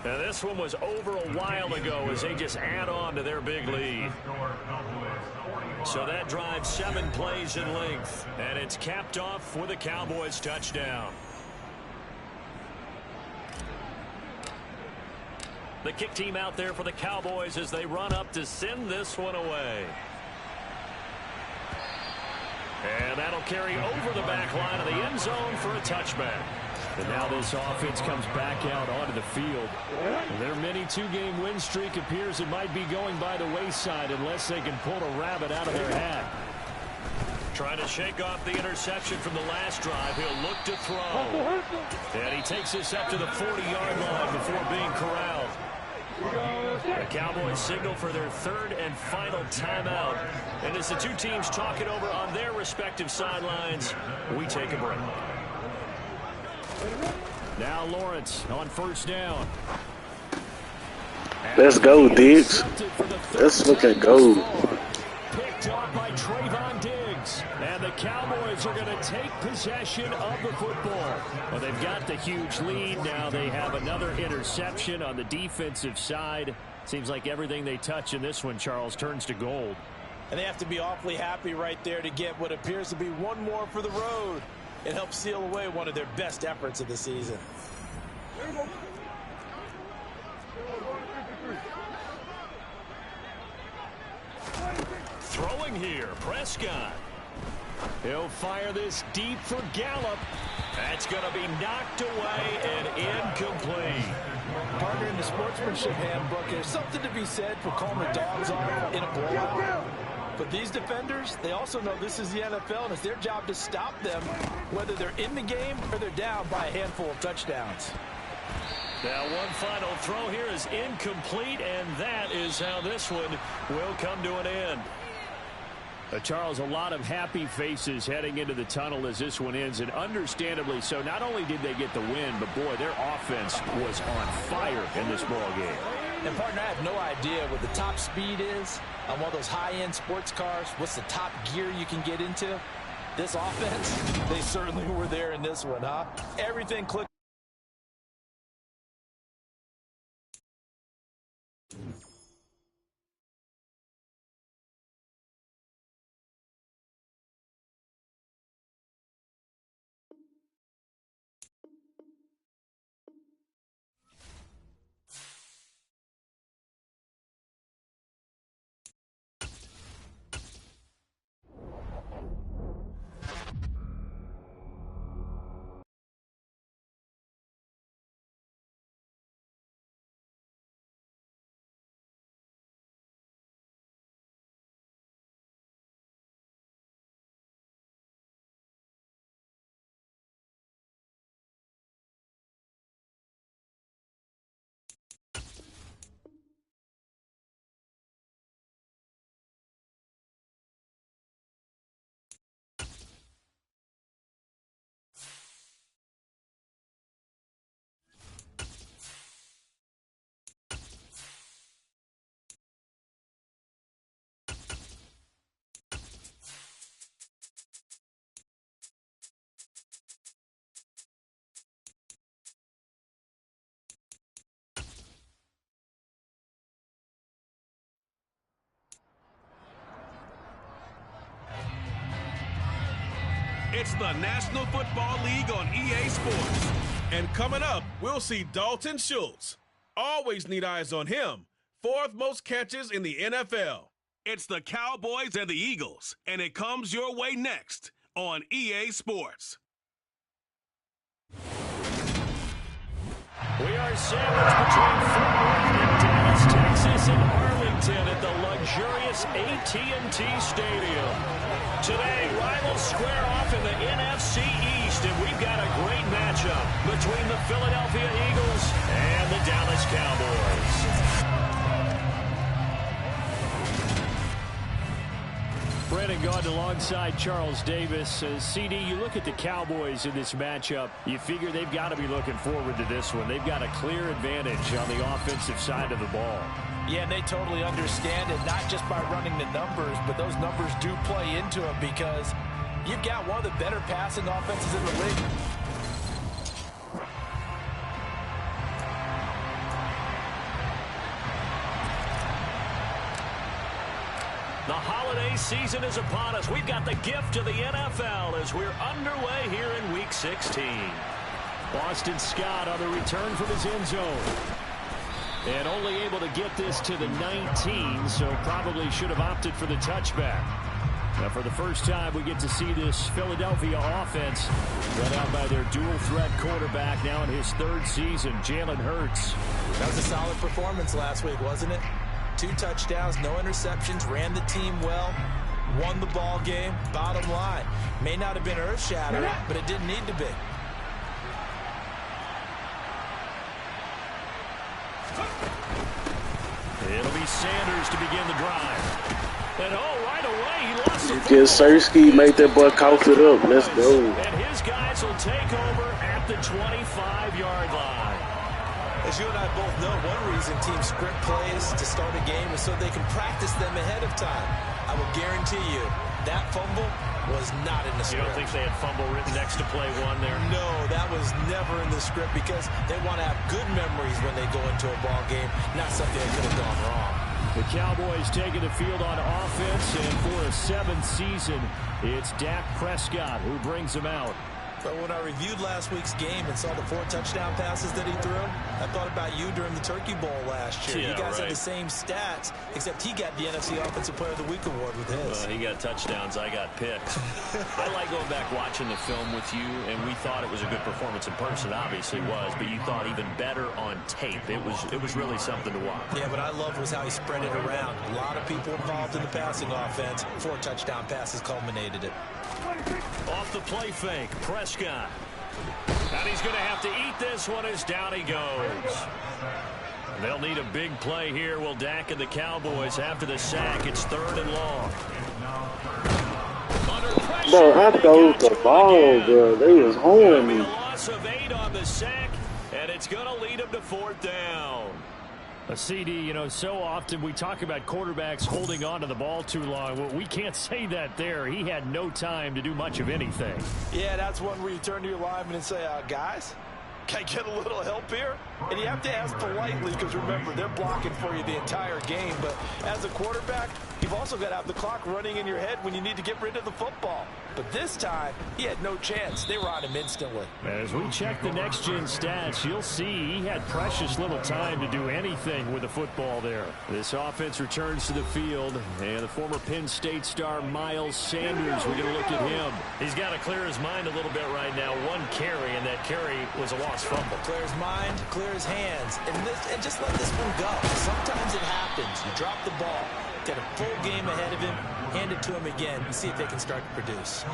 S3: Now this one was over a while ago as they just add on to their big lead. So that drives 7 plays in length, and it's capped off with a Cowboys touchdown. The kick team out there for the Cowboys as they run up to send this one away. And that'll carry over the back line of the end zone for a touchback. And now this offense comes back out onto the field. Their mini two-game win streak appears it might be going by the wayside unless they can pull a rabbit out of their hat. Trying to shake off the interception from the last drive. He'll look to throw. And he takes this up to the 40-yard line before being corralled. The Cowboys signal for their third and final timeout. And as the two teams talk it over on their respective sidelines, we take a break. Now Lawrence on first down.
S1: Let's go, Diggs. Let's look at gold.
S3: Picked off by Trayvon Diggs. And the Cowboys are going to take possession of the football. Well, they've got the huge lead. Now they have another interception on the defensive side. Seems like everything they touch in this one, Charles, turns to gold.
S4: And they have to be awfully happy right there to get what appears to be one more for the road. It helps seal away one of their best efforts of the season.
S3: Throwing here, Prescott. He'll fire this deep for Gallup. That's going to be knocked away and incomplete.
S4: Partner, in the sportsmanship handbook, there's something to be said for calling the dogs off in a blowout. But these defenders, they also know this is the NFL, and it's their job to stop them, whether they're in the game or they're down by a handful of touchdowns.
S3: Now one final throw here is incomplete, and that is how this one will come to an end. Charles, a lot of happy faces heading into the tunnel as this one ends, and understandably so. Not only did they get the win, but boy, their offense was on fire in this ball game.
S4: And partner, I have no idea what the top speed is on one of those high-end sports cars. What's the top gear you can get into? This offense, they certainly were there in this one, huh? Everything clicked.
S2: It's the National Football League on EA Sports. And coming up, we'll see Dalton Schultz. Always need eyes on him. Fourth most catches in the NFL. It's the Cowboys and the Eagles, and it comes your way next on EA Sports.
S3: We are sandwiched between Fort Worth and Dallas, Texas, and Arlington at the luxurious AT&T Stadium. Today, rivals square off in the NFC East, and we've got a great matchup between the Philadelphia Eagles and the Dallas Cowboys. Brandon Gaudin alongside Charles Davis. CD, you look at the Cowboys in this matchup, you figure they've got to be looking forward to this one. They've got a clear advantage on the offensive side of the ball.
S4: Yeah, and they totally understand it, not just by running the numbers, but those numbers do play into it because you've got one of the better passing offenses in the league.
S3: The holiday season is upon us. We've got the gift of the NFL as we're underway here in Week 16. Boston Scott on the return from his end zone. And only able to get this to the 19, so probably should have opted for the touchback. Now, for the first time, we get to see this Philadelphia offense run out by their dual-threat quarterback now in his third season, Jalen Hurts.
S4: That was a solid performance last week, wasn't it? 2 touchdowns, no interceptions, ran the team well, won the ball game. Bottom line, may not have been earth-shattering, but it didn't need to be.
S3: It'll be Sanders to begin the drive. And right away, he lost the
S1: Get Sersky, make that boy cough it up. Let's go.
S3: And his guys will take over at the 25-yard line.
S4: As you and I both know, one reason teams script plays to start a game is so they can practice them ahead of time. I will guarantee you that fumble was not in the script.
S3: You don't think they had fumble written next to play one there?
S4: No, that was never in the script because they want to have good memories when they go into a ball game, not something that could have gone wrong.
S3: The Cowboys taking the field on offense, and for a 7th season, it's Dak Prescott who brings them out.
S4: But when I reviewed last week's game and saw the 4 touchdown passes that he threw, I thought about you during the Turkey Bowl last year.
S3: Yeah,
S4: you guys
S3: right.
S4: had the same stats, except he got the NFC Offensive Player of the Week award with his.
S3: He got touchdowns, I got picks. I like going back watching the film with you, and we thought it was a good performance in person. Obviously was, but you thought even better on tape. It was really something to watch.
S4: Yeah, what I loved was how he spread it around. A lot of people involved in the passing offense. 4 touchdown passes culminated it.
S3: Off the play fake, Prescott. And he's going to have to eat this one as down he goes. They'll need a big play here. Will Dak and the Cowboys after the sack? It's 3rd and long. Under pressure,
S1: Bro, I throw the ball, bro. They was
S3: There'll be a
S1: home.
S3: loss of 8 on the sack, and it's going to lead them to 4th down. A CD, so often we talk about quarterbacks holding on to the ball too long. Well, we can't say that there. He had no time to do much of anything.
S4: Yeah, that's one where you turn to your lineman and say, guys, can I get a little help here? And you have to ask politely because, remember, they're blocking for you the entire game. But as a quarterback, you've also got to have the clock running in your head when you need to get rid of the football. But this time, he had no chance. They were on him instantly.
S3: As we check the next-gen stats, you'll see he had precious little time to do anything with the football there. This offense returns to the field, and the former Penn State star Miles Sanders, we're going to look at him. He's got to clear his mind a little bit right now. 1 carry, and that carry was a lost fumble.
S4: Clear his mind, clear his hands, and just let this one go. Sometimes it happens. You drop the ball, got a full game ahead of him, hand it to him again, and see if they can start to produce.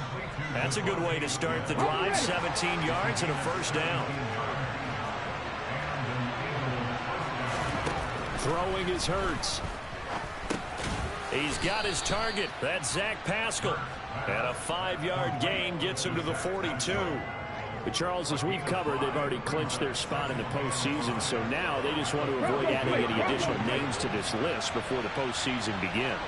S3: That's a good way to start the drive. 17 yards and a 1st down. Throwing is Hurts. He's got his target. That's Zach Pascal. And a 5-yard gain gets him to the 42. But Charles, as we've covered, they've already clinched their spot in the postseason, so now they just want to avoid adding any additional names to this list before the postseason begins.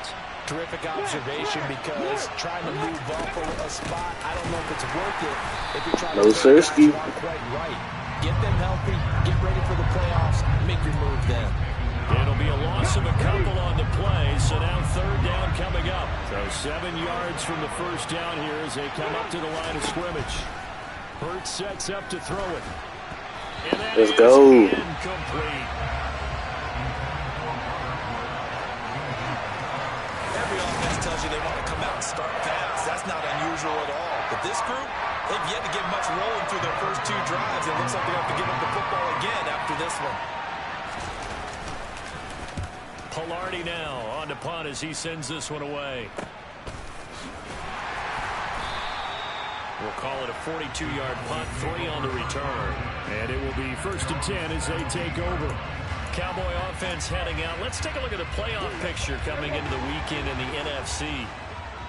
S4: Terrific observation because trying to move up a spot, I don't know if it's worth it if you're trying to
S1: Sersky.
S4: quite right. Get them healthy, get ready for the playoffs, make your move then.
S3: It'll be a loss of a couple on the play, so now 3rd down coming up. So 7 yards from the 1st down here as they come up to the line of scrimmage. Hurts sets up to throw it. And that
S1: Let's
S3: is
S1: go.
S3: incomplete.
S4: Every offense tells you they want to come out and start fast. That's not unusual at all. But this group, they've yet to get much rolling through their first 2 drives. It looks like they have to give up the football again after this one.
S3: Pilardi now on to punt as he sends this one away. We'll call it a 42-yard punt, 3 on the return. And it will be 1st and 10 as they take over. Cowboy offense heading out. Let's take a look at the playoff picture coming into the weekend in the NFC.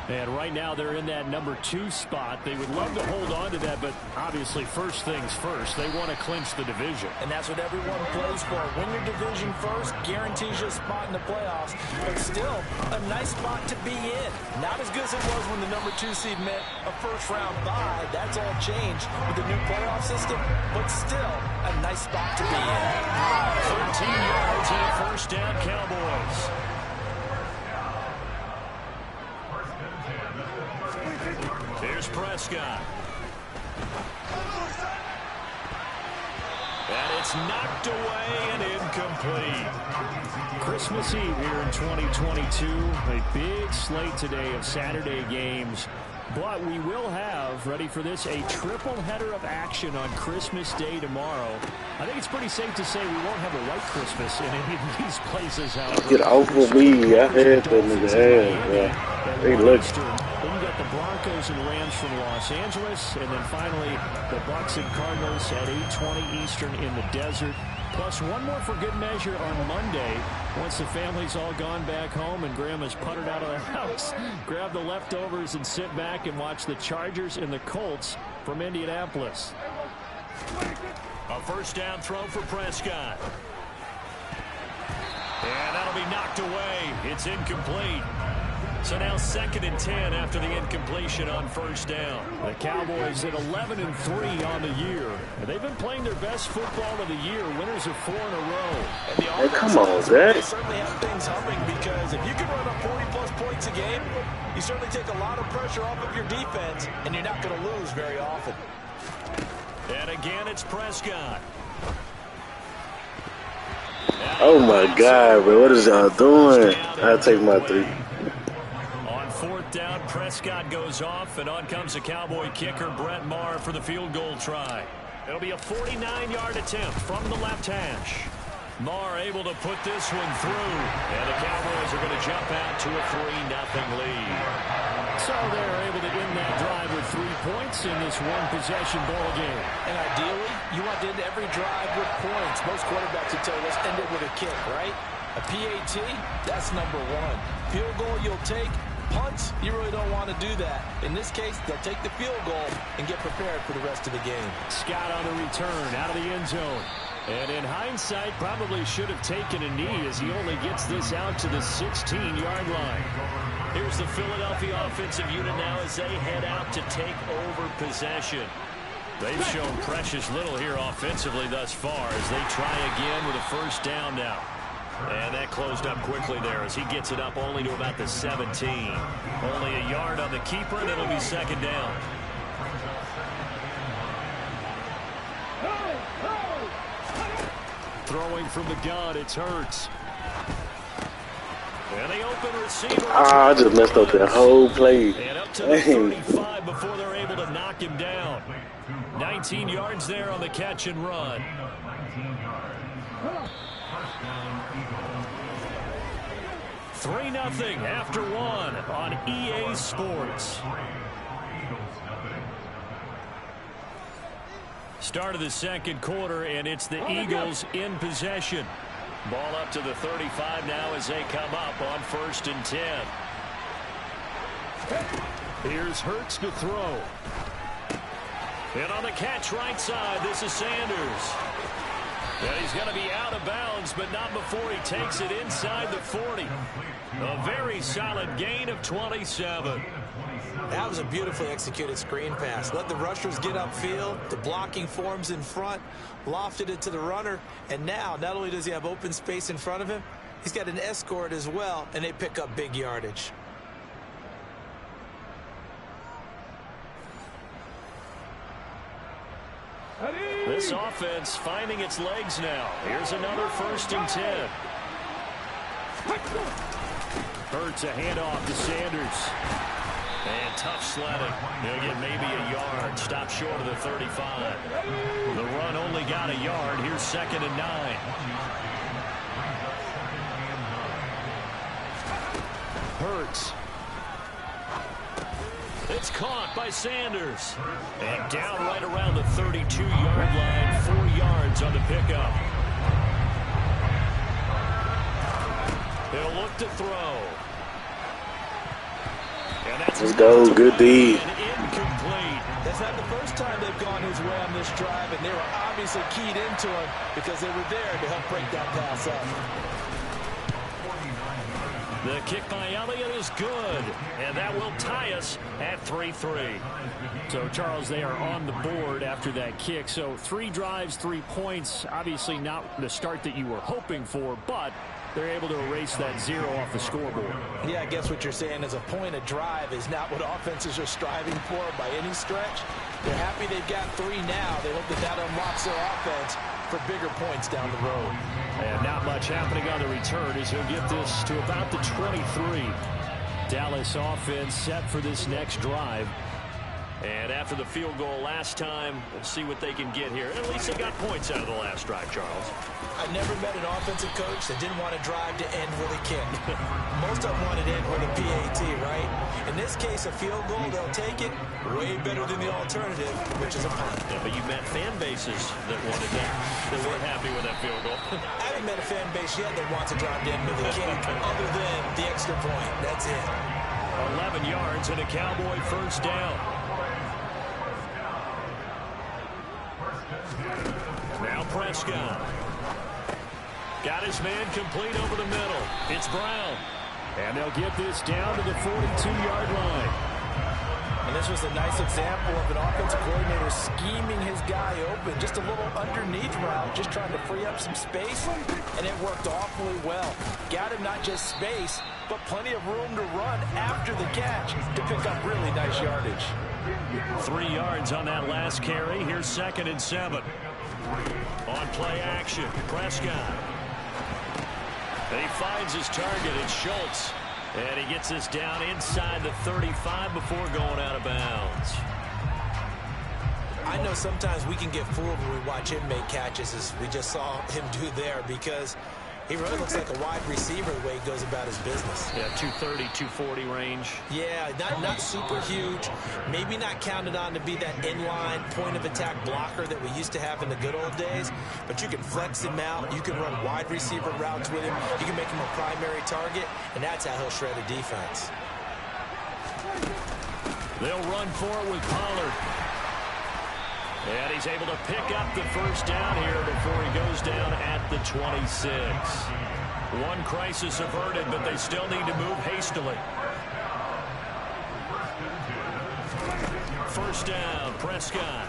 S3: And right now they're in that number 2 spot. They would love to hold on to that, but obviously first things first. They want to clinch the division.
S4: And that's what everyone plays for. Win your division first, guarantees you a spot in the playoffs. But still, a nice spot to be in. Not as good as it was when the number 2 seed meant a first-round bye. That's all changed with the new playoff system. But still, a nice spot to be in.
S3: 13 yards and a 1st down, Cowboys. Here's Prescott. And It's knocked away and incomplete. Christmas Eve here in 2022. A big slate today of Saturday games. But we will have, ready for this, a triple header of action on Christmas Day tomorrow. I think it's pretty safe to say we won't have a white Christmas in any of these places, however.
S1: Get off of me. I had them in the ass. They look.
S3: Then you got the Broncos and Rams from Los Angeles. And then finally, the Bucs and Cardinals at 8:20 Eastern in the desert. Plus one more for good measure on Monday. Once the family's all gone back home and Grandma's puttered out of the house, grab the leftovers and sit back and watch the Chargers and the Colts from Indianapolis. A first down throw for Prescott. And that'll be knocked away. It's incomplete. So now 2nd and 10 after the incompletion on first down. The Cowboys at 11-3 on the year. And they've been playing their best football of the year. Winners of 4 in a row.
S1: Hey, come on, Zach.
S4: They certainly have things humming because if you can run up 40-plus points a game, you certainly take a lot of pressure off of your defense, and you're not going to lose very often.
S3: And again, it's Prescott.
S1: Oh, my God, bro. What is y'all doing? I'll take my 3.
S3: On 4th down, Prescott goes off, and on comes the Cowboy kicker, Brett Maher, for the field goal try. It'll be a 49-yard attempt from the left hash. Maher able to put this one through, and the Cowboys are going to jump out to a 3-0 lead. So they're able to end that drive with 3 points in this one-possession ball game.
S4: And ideally, you want to end every drive with points. Most quarterbacks would tell you, let's end it with a kick, right? A PAT, that's number 1. Field goal you'll take. Punts, you really don't want to do that. In this case, they'll take the field goal and get prepared for the rest of the game.
S3: Scott on the return out of the end zone. And in hindsight, probably should have taken a knee as he only gets this out to the 16-yard line. Here's the Philadelphia offensive unit now as they head out to take over possession. They've shown precious little here offensively thus far as they try again with a first down now. And that closed up quickly there as he gets it up only to about the 17. Only a yard on the keeper, and it'll be 2nd down. Throwing from the gun, it's Hurts. And the open receiver.
S1: I just messed up that whole play.
S3: And up to the 35 before they're able to knock him down. 19 yards there on the catch and run. 3-0 after 1 on EA Sports. Start of the 2nd quarter, and it's the Eagles in possession. Ball up to the 35 now as they come up on 1st and 10. Here's Hurts to throw. And on the catch right side, this is Sanders. And he's going to be out of bounds, but not before he takes it inside the 40. A very solid gain of 27.
S4: That was a beautifully executed screen pass. Let the rushers get upfield. The blocking forms in front. Lofted it to the runner. And now, not only does he have open space in front of him, he's got an escort as well, and they pick up big yardage.
S3: This offense finding its legs now. Here's another 1st and 10. Hurts a handoff to Sanders. And tough sledding. He'll get maybe a yard. Stop short of the 35. The run only got a yard. Here's 2nd and 9. Hurts. It's caught by Sanders. And down right around the 32-yard line. 4 yards on the pickup. He'll look to throw.
S1: Let's go. Good D.
S4: Incomplete. That's not the first time they've gone his way on this drive, and they were obviously keyed into him because they were there to help break that pass up.
S3: The kick by Elliott is good, and that will tie us at 3-3. So, Charles, they are on the board after that kick. So, 3 drives, 3 points. Obviously not the start that you were hoping for, but they're able to erase that 0 off the scoreboard.
S4: Yeah, I guess what you're saying is a point of drive is not what offenses are striving for by any stretch. They're happy they've got 3 now. They hope that that unlocks their offense for bigger points down the road.
S3: And not much happening on the return as he'll get this to about the 23. Dallas offense set for this next drive. And after the field goal last time, we'll see what they can get here. At least they got points out of the last drive, Charles.
S4: I've never met an offensive coach that didn't want to drive to end with a kick. Most of them want it to end with a PAT, right? In this case, a field goal, they'll take it way better than the alternative, which is a punt.
S3: Yeah, but you met fan bases that wanted that, that weren't happy with that field goal.
S4: I haven't met a fan base yet that wants to drive to end with a kick other than the extra point. That's it.
S3: 11 yards and a Cowboy first down. Now Prescott. Got his man complete over the middle. It's Brown. And they'll get this down to the 42-yard line.
S4: And this was a nice example of an offensive coordinator scheming his guy open. Just a little underneath route, just trying to free up some space. And it worked awfully well. Got him not just space, but plenty of room to run after the catch to pick up really nice yardage.
S3: 3 yards on that last carry. Here's 2nd and 7. On play action, Prescott. And he finds his target. It's Schultz. And he gets this down inside the 35 before going out of bounds.
S4: I know sometimes we can get fooled when we watch him make catches, as we just saw him do there, because he really looks like a wide receiver the way he goes about his business.
S3: Yeah, 230, 240 range.
S4: Yeah, not super huge. Maybe not counted on to be that inline point-of-attack blocker that we used to have in the good old days. But you can flex him out. You can run wide receiver routes with him. You can make him a primary target, and that's how he'll shred a defense.
S3: They'll run for it with Pollard. And he's able to pick up the first down here before he goes down at the 26. One crisis averted, but they still need to move hastily. First down, Prescott.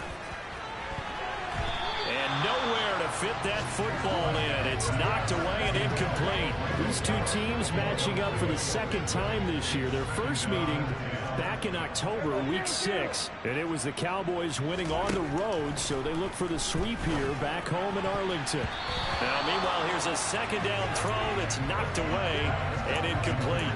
S3: And nowhere to fit that football in. It's knocked away and incomplete. These two teams matching up for the 2nd time this year. Their first meeting back in October, week 6. And it was the Cowboys winning on the road, so they look for the sweep here back home in Arlington. Now, meanwhile, here's a 2nd down throw that's knocked away and incomplete.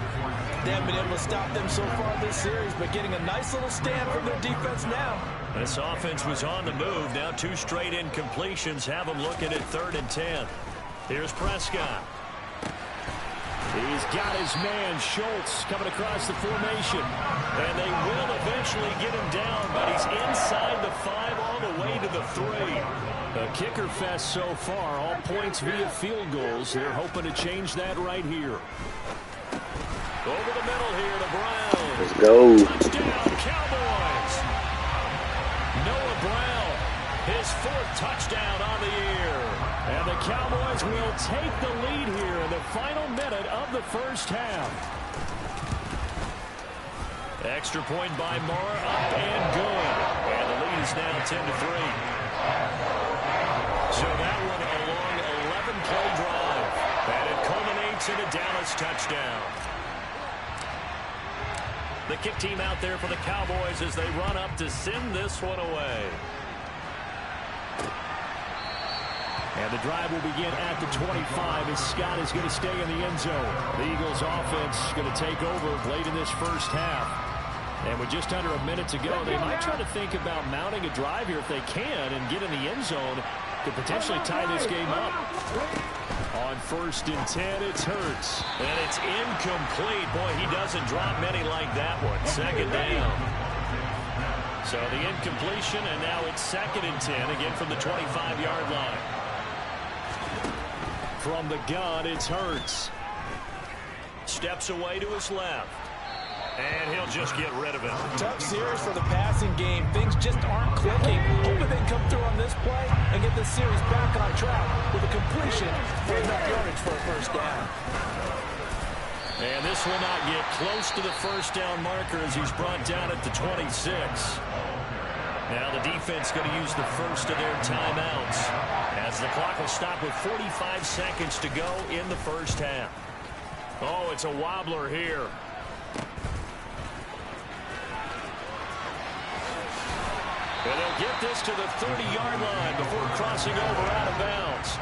S4: They haven't been able to stop them so far this series, but getting a nice little stand from their defense now.
S3: This offense was on the move. Now 2 straight incompletions have them looking at 3rd and 10. Here's Prescott. He's got his man, Schultz, coming across the formation. And they will eventually get him down, but he's inside the 5 all the way to the 3. A kicker fest so far, all points via field goals. They're hoping to change that right here. Over the middle here to Brown.
S1: Let's go.
S3: Touchdown, Cowboys. Noah Brown, his 4th touchdown on the year. And the Cowboys will take the lead here in the final minute of the first half. Extra point by Moore, up and good. And the lead is now 10-3. So that one a long 11-play drive. And it culminates in a Dallas touchdown. The kick team out there for the Cowboys as they run up to send this one away. And the drive will begin at the 25 as Scott is going to stay in the end zone. The Eagles offense going to take over late in this first half. And with just under a minute to go, they might try to think about mounting a drive here if they can and get in the end zone to potentially tie this game up. On 1st and 10, it's Hurts. And it's incomplete. Boy, he doesn't drop many like that one. 2nd down. So the incompletion, and now it's 2nd and 10, again from the 25-yard line. From the gun, it's Hurts. Steps away to his left. And he'll just get rid of it.
S4: Tough series for the passing game. Things just aren't clicking. Hoping they can come through on this play and get this series back on track with a completion for enough yardage for a first down.
S3: And this will not get close to the first down marker as he's brought down at the 26. Now the defense going to use the first of their timeouts as the clock will stop with 45 seconds to go in the first half. Oh, it's a wobbler here. And they'll get this to the 30-yard line before crossing over out of bounds.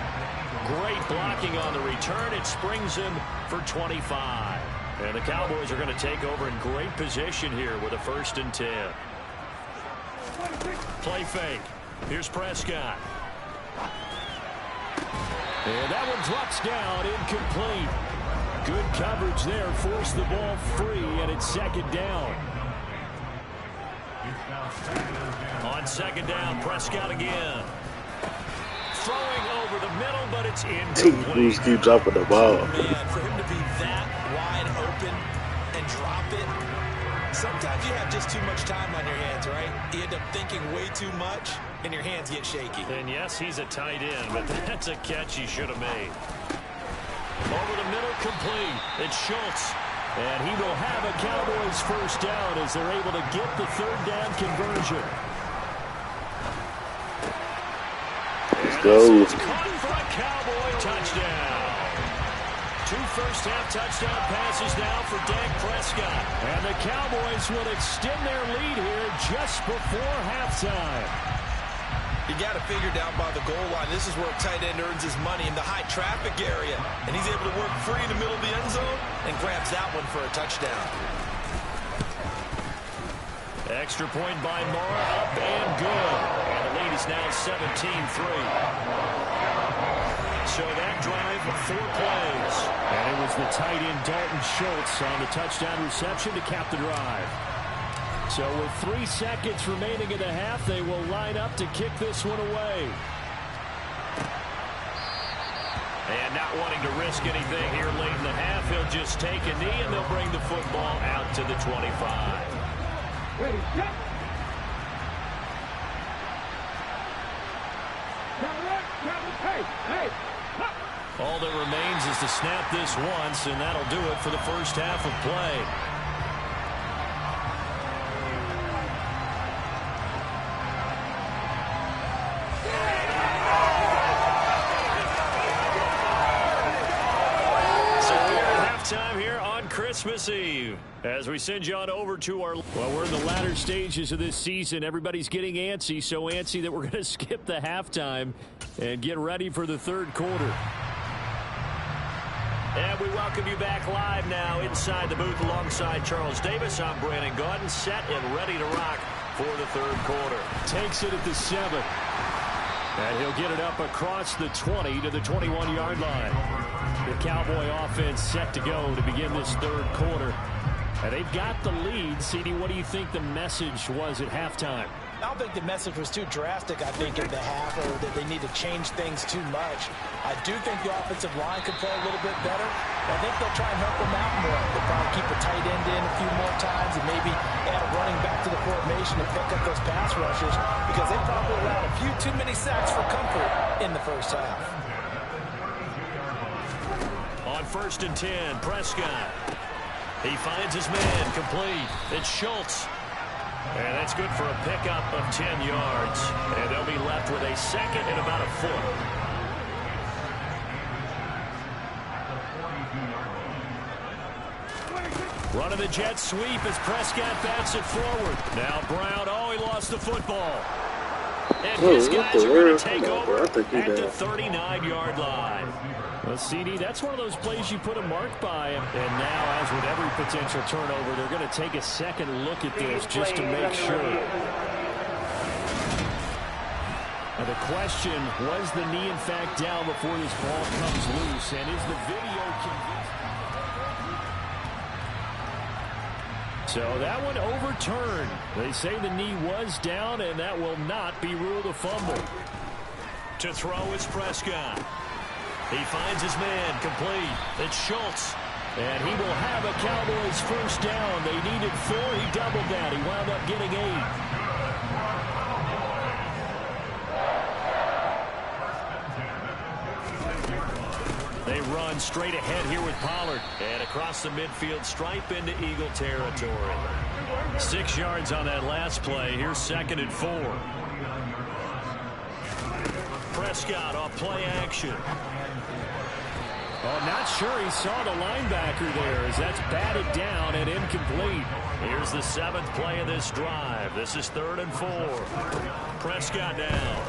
S3: Great blocking on the return. It springs him for 25. And the Cowboys are going to take over in great position here with a 1st and 10. Play fake. Here's Prescott. And that one drops down, incomplete. Good coverage there. Forced the ball free, and it's 2nd down. On 2nd down, Prescott again. Throwing over the middle, but it's incomplete.
S1: Bruce keeps dropping the ball.
S4: Man, for him to be that wide open and drop it, sometimes you have just too much time on your hands, right? You end up thinking way too much, and your hands get shaky.
S3: And yes, he's a tight end, but that's a catch he should have made. Over the middle, complete. It's Schultz. And he will have a Cowboys 1st down as they're able to get the 3rd down conversion.
S1: Let's go.
S3: It's caught for a Cowboy touchdown. 2 first-half touchdown passes now for Dak Prescott. And the Cowboys will extend their lead here just before halftime.
S4: You got to figure down by the goal line. This is where a tight end earns his money in the high traffic area. And he's able to work free in the middle of the end zone and grabs that one for a touchdown.
S3: Extra point by Mara, up and good. And the lead is now 17-3. So that drive, 4 plays. And it was the tight end Dalton Schultz on the touchdown reception to cap the drive. So with 3 seconds remaining in the half, they will line up to kick this one away. And not wanting to risk anything here late in the half, he'll just take a knee and they'll bring the football out to the 25.
S5: Ready, set.
S3: All that remains is to snap this once, and that'll do it for the first half of play. Time here on Christmas Eve as we send you on over to our we're in the latter stages of this season. Everybody's getting antsy, so antsy that we're going to skip the halftime and get ready for the 3rd quarter. And we welcome you back live now inside the booth alongside Charles Davis. I'm Brandon Gaudin, set and ready to rock for the 3rd quarter. Takes it at the 7. And he'll get it up across the 20 to the 21-yard line. The Cowboy offense set to go to begin this 3rd quarter. And they've got the lead. CD, what do you think the message was at halftime?
S4: I don't think the message was too drastic, I think, in the half, or that they need to change things too much. I do think the offensive line could play a little bit better. I think they'll try and help them out more. They'll probably keep a tight end in a few more times and maybe add a running back to the formation to pick up those pass rushers, because they probably allowed a few too many sacks for comfort in the first half.
S3: On 1st and 10, Prescott. He finds his man, complete. It's Schultz. And that's good for a pickup of 10 yards. And they'll be left with a 2nd and about a foot. Running the jet sweep as Prescott bats it forward. Now Brown, he lost the football. And his guys are going to take over at the 39-yard line. Well, CD, that's one of those plays you put a mark by. And now, as with every potential turnover, they're going to take a second look at this just to make sure. Now the question, was the knee in fact down before this ball comes loose? And is the video convincing? So that one overturned. They say the knee was down, and that will not be ruled a fumble. To throw is Prescott. He finds his man, complete. It's Schultz. And he will have a Cowboys 1st down. They needed 4. He doubled that. He wound up getting 8. They run straight ahead here with Pollard. And across the midfield stripe into Eagle territory. 6 yards on that last play. Here's 2nd and 4. Prescott off play action. Oh, not sure he saw the linebacker there as that's batted down and incomplete. Here's the 7th play of this drive. This is 3rd and 4. Prescott now.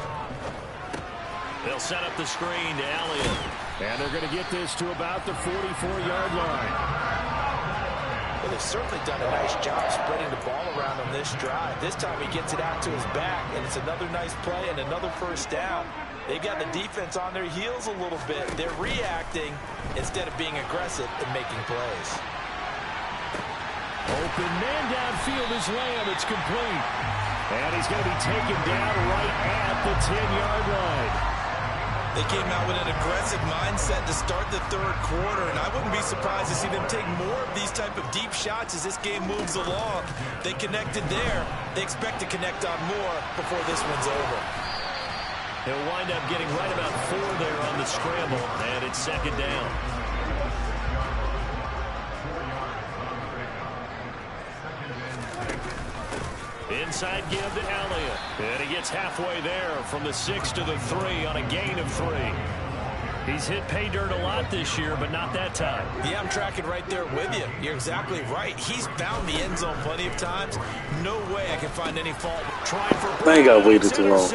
S3: They'll set up the screen to Elliott. And they're going to get this to about the 44-yard line.
S4: Well, they've certainly done a nice job spreading the ball around on this drive. This time he gets it out to his back, and it's another nice play and another first down. They've got the defense on their heels a little bit. They're reacting instead of being aggressive and making plays.
S3: Open man downfield is Lamb. It's complete. And he's going to be taken down right at the 10-yard line.
S4: They came out with an aggressive mindset to start the 3rd quarter, and I wouldn't be surprised to see them take more of these type of deep shots as this game moves along. They connected there. They expect to connect on more before this one's over.
S3: He'll wind up getting right about 4 there on the scramble, and it's 2nd down. Inside give to Elliott. And he gets halfway there from the 6 to the 3 on a gain of 3. He's hit pay dirt a lot this year, but not that time.
S4: Yeah, I'm tracking right there with you. You're exactly right. He's found the end zone plenty of times. No way I can find any fault.
S3: Trying for
S1: I ain't got waited too long.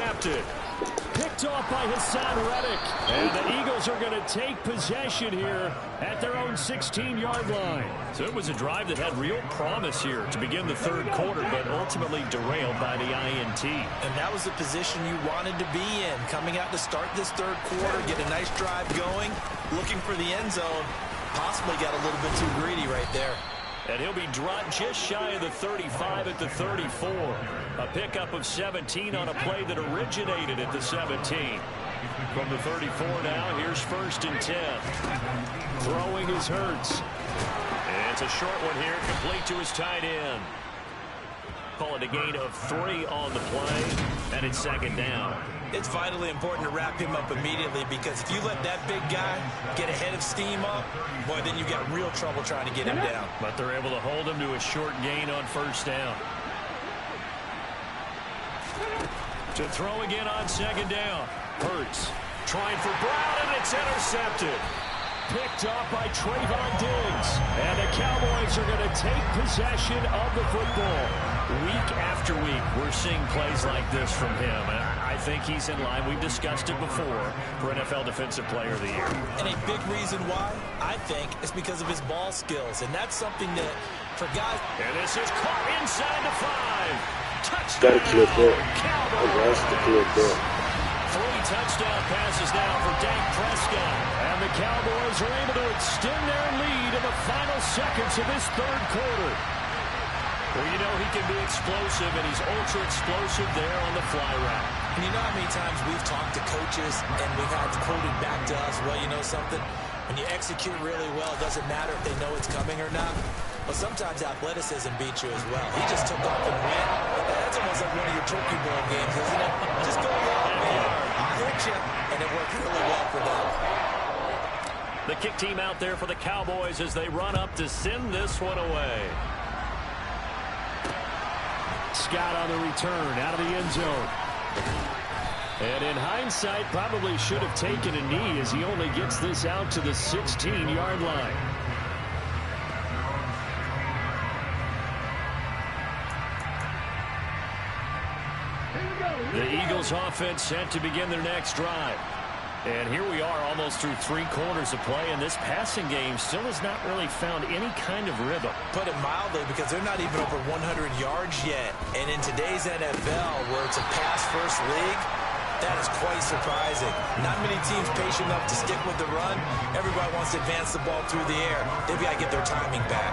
S3: Picked off by Hassan Reddick. And the Eagles are going to take possession here at their own 16-yard line. So it was a drive that had real promise here to begin the 3rd quarter, but ultimately derailed by the INT.
S4: And that was the position you wanted to be in. Coming out to start this 3rd quarter, get a nice drive going, looking for the end zone. Possibly got a little bit too greedy right there.
S3: And he'll be dropped just shy of the 35 at the 34. A pickup of 17 on a play that originated at the 17. From the 34 now, here's 1st and 10. Throwing is Hurts. And it's a short one here, complete to his tight end. Call it a gain of 3 on the play, and it's 2nd down.
S4: It's vitally important to wrap him up immediately, because if you let that big guy get ahead of steam up, boy, then you've got real trouble trying to get him down.
S3: But they're able to hold him to a short gain on 1st down. To throw again on 2nd down. Hurts trying for Brown, and it's intercepted. Picked off by Trayvon Diggs. And the Cowboys are going to take possession of the football. Week after week, we're seeing plays like this from him. And I think he's in line. We've discussed it before for NFL Defensive Player of the Year.
S4: And a big reason why, I think, is because of his ball skills. And that's something that, for guys...
S3: And this is caught inside the 5. Touchdown!
S1: Got to clip that.
S3: Cowboys!
S1: That's the clip that.
S3: 3 touchdown passes now for Dak Prescott. And the Cowboys are able to extend their lead in the final seconds of this 3rd quarter. Well, you know he can be explosive, and he's ultra-explosive there on the fly route.
S4: And you know how many times we've talked to coaches and we've had quoted back to us, well, you know something? When you execute really well, it doesn't matter if they know it's coming or not. But sometimes athleticism beats you as well. He just took off and went. That's almost like one of your turkey bowl games, isn't it? Just go along there. I'll hit you. And it worked really well for them.
S3: The kick team out there for the Cowboys as they run up to send this one away. Scott on the return out of the end zone. And in hindsight, probably should have taken a knee as he only gets this out to the 16-yard line. The Eagles offense set to begin their next drive. And here we are almost through 3 quarters of play, and this passing game still has not really found any kind of rhythm.
S4: Put it mildly, because they're not even over 100 yards yet. And in today's NFL, where it's a pass-first league, that is quite surprising. Not many teams patient enough to stick with the run. Everybody wants to advance the ball through the air. They've got to get their timing back.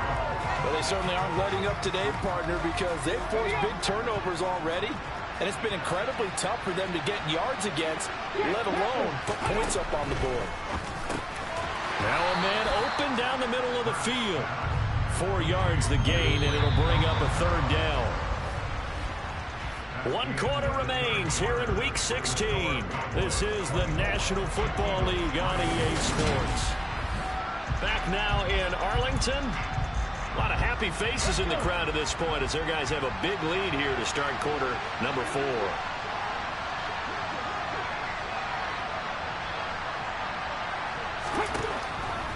S5: Well, they certainly aren't letting up today, partner, because they've forced big turnovers already. And it's been incredibly tough for them to get yards against, let alone put points up on the board.
S3: Now a man open down the middle of the field. 4 yards the gain, and it'll bring up a 3rd down. 1 quarter remains here in Week 16. This is the National Football League on EA Sports. Back now in Arlington. A lot of happy faces in the crowd at this point as their guys have a big lead here to start quarter number 4.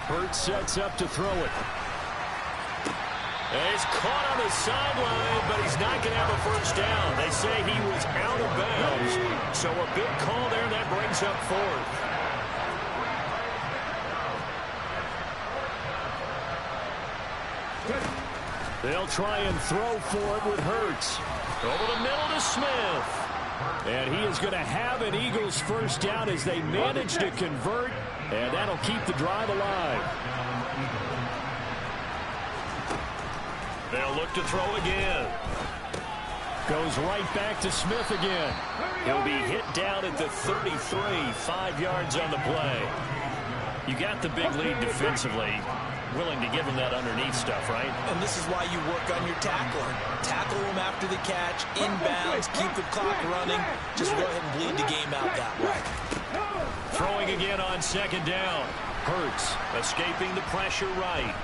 S3: Hurts sets up to throw it. And he's caught on the sideline, but he's not going to have a first down. They say he was out of bounds. So a big call there, that brings up 4th. They'll try and throw for it with Hurts. Over the middle to Smith. And he is going to have an Eagles first down as they manage to convert. And that'll keep the drive alive. They'll look to throw again. Goes right back to Smith again. He'll be hit down at the 33, 5 yards on the play. You got the big lead defensively. Willing to give him that underneath stuff, right?
S4: And this is why you work on your tackling. Tackle him after the catch, inbounds, keep the clock running. Just go ahead and bleed the game out that way.
S3: Throwing again on 2nd down. Hurts escaping the pressure right.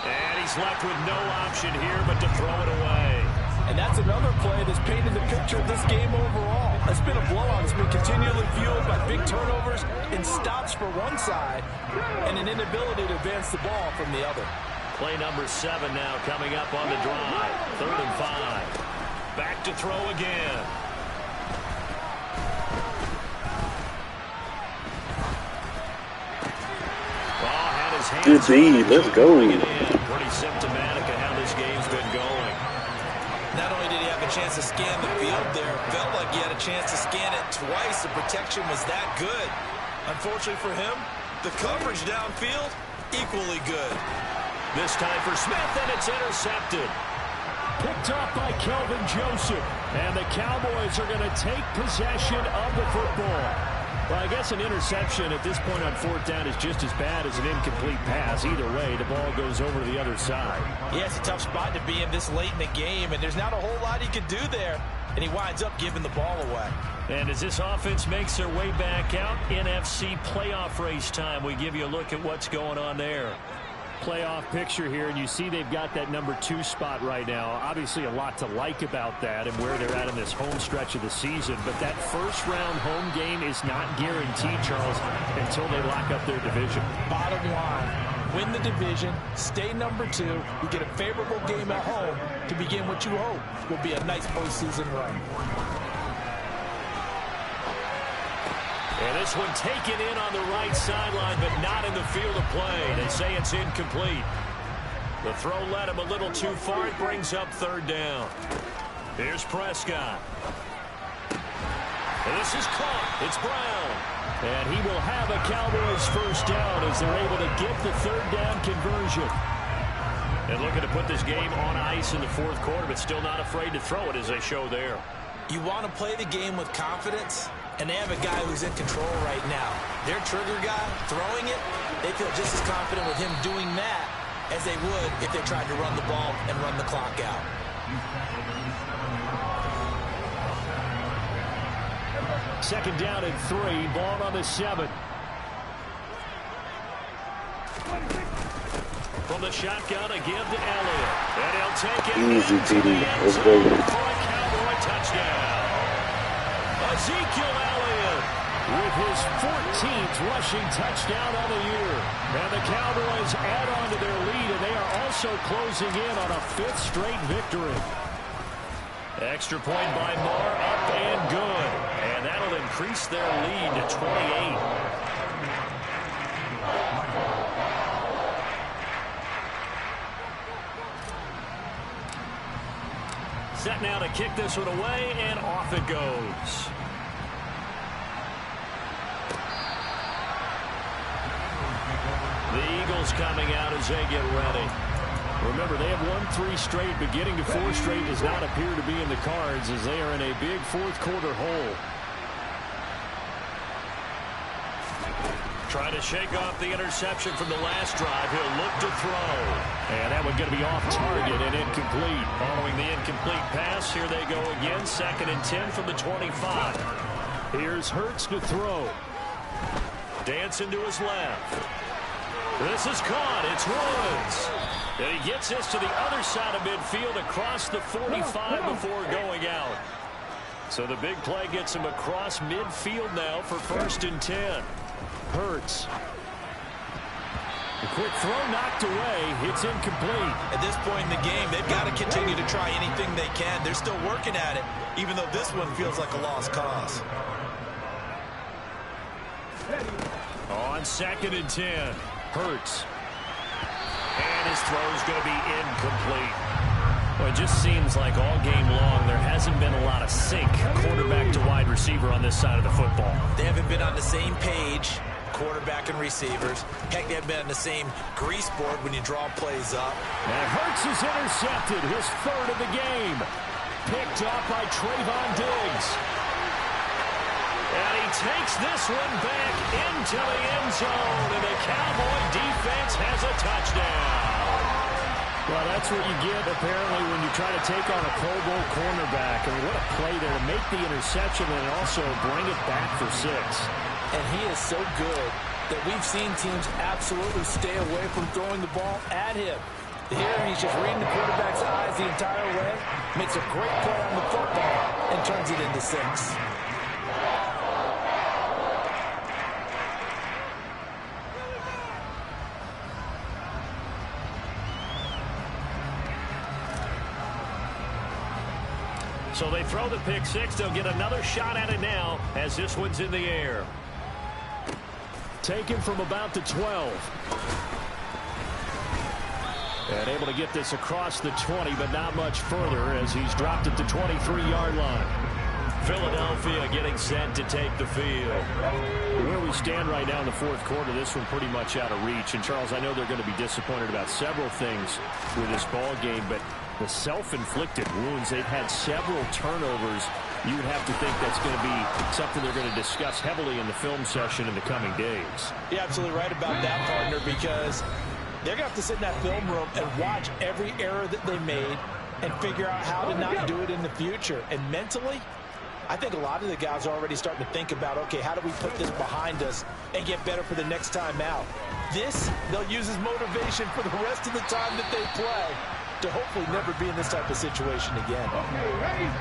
S3: And he's left with no option here but to throw it away.
S4: And that's another play that's painted the picture of this game overall. It's been a blowout. It's been continually fueled by big turnovers and stops for one side and an inability to advance the ball from the other.
S3: Play number 7 now coming up on the drive. 3rd and 5. Back to throw again. Ball had his hands.
S1: Good D. Let's go.
S3: Pretty symptomatic of how this game's been going.
S4: Not only did he have a chance to scan the field there, felt like he had a chance to scan it twice. The protection was that good. Unfortunately for him, the coverage downfield, equally good.
S3: This time for Smith, and it's intercepted.
S6: Picked off by Kelvin Joseph. And the Cowboys are going to take possession of the football. Well, I guess an interception at this point on 4th down is just as bad as an incomplete pass. Either way, the ball goes over to the other side.
S4: Yeah, it's a tough spot to be in this late in the game, and there's not a whole lot he could do there. And he winds up giving the ball away.
S3: And as this offense makes their way back out, NFC playoff race time, we give you a look at what's going on there.
S6: Playoff picture here, and you see they've got that number 2 spot right now. Obviously a lot to like about that and where they're at in this home stretch of the season, but that first round home game is not guaranteed, Charles, until they lock up their division.
S4: Bottom line, win the division, stay number 2, you get a favorable game at home to begin what you hope will be a nice postseason run.
S3: And this one taken in on the right sideline, but not in the field of play. They say it's incomplete. The throw led him a little too far. It brings up 3rd down. Here's Prescott. And this is caught. It's Brown.
S6: And he will have a Cowboys first down as they're able to get the 3rd down conversion.
S3: And looking to put this game on ice in the 4th quarter, but still not afraid to throw it as they show there.
S4: You want to play the game with confidence, and they have a guy who's in control right now. Their trigger guy, throwing it, they feel just as confident with him doing that as they would if they tried to run the ball and run the clock out.
S6: Second down and 3, ball on the 7.
S3: From the shotgun, a give to Elliott. And he'll take it.
S1: Easy, TD. Let's go.
S3: For a Cowboy touchdown. Ezekiel Elliott
S6: with his 14th rushing touchdown on the year. And the Cowboys add on to their lead, and they are also closing in on a 5th straight victory.
S3: Extra point by Moore, up and good. And that'll increase their lead to 28. Set now to kick this one away, and off it goes. The Eagles coming out as they get ready.
S6: Remember, they have won 3 straight, but getting to 4 straight does not appear to be in the cards as they are in a big 4th quarter hole.
S3: Trying to shake off the interception from the last drive. He'll look to throw.
S6: And that one going to be off target and incomplete.
S3: Following the incomplete pass, here they go again. 2nd and 10 from the 25.
S6: Here's Hurts to throw.
S3: Dancing to his left. This is caught. It's Woods. And he gets this to the other side of midfield across the 45 before going out. So the big play gets him across midfield now for 1st and 10. Hurts. A quick throw knocked away. It's incomplete.
S4: At this point in the game, they've got to continue to try anything they can. They're still working at it, even though this one feels like a lost cause.
S3: On 2nd and 10. Hurts. And his throw is going to be incomplete. Well, it just seems like all game long there hasn't been a lot of sync quarterback to wide receiver on this side of the football.
S4: They haven't been on the same page, quarterback and receivers. Heck, they haven't been on the same grease board when you draw plays up.
S6: And Hurts is intercepted, his 3rd of the game. Picked off by Trayvon Diggs.
S3: And he takes this one back into the end zone, and the Cowboy defense has a touchdown.
S6: Well, that's what you get, apparently, when you try to take on a Pro Bowl cornerback. I mean, what a play there to make the interception and also bring it back for 6.
S5: And he is so good that we've seen teams absolutely stay away from throwing the ball at him. Here, he's just reading the quarterback's eyes the entire way, makes a great play on the football, and turns it into 6.
S3: So they throw the pick 6. They'll get another shot at it now as this one's in the air.
S6: Taken from about the 12. And able to get this across the 20, but not much further as he's dropped at the 23-yard line.
S3: Philadelphia getting set to take the field.
S6: Where we stand right now in the 4th quarter, this one pretty much out of reach. And, Charles, I know they're going to be disappointed about several things with this ball game, but the self-inflicted wounds, they've had several turnovers. You would have to think that's going to be something they're going to discuss heavily in the film session in the coming days.
S5: You're absolutely right about that, partner, because they're going to have to sit in that film room and watch every error that they made and figure out how to not do it in the future. And mentally, I think a lot of the guys are already starting to think about, okay, how do we put this behind us and get better for the next time out? This, they'll use as motivation for the rest of the time that they play to hopefully never be in this type of situation again.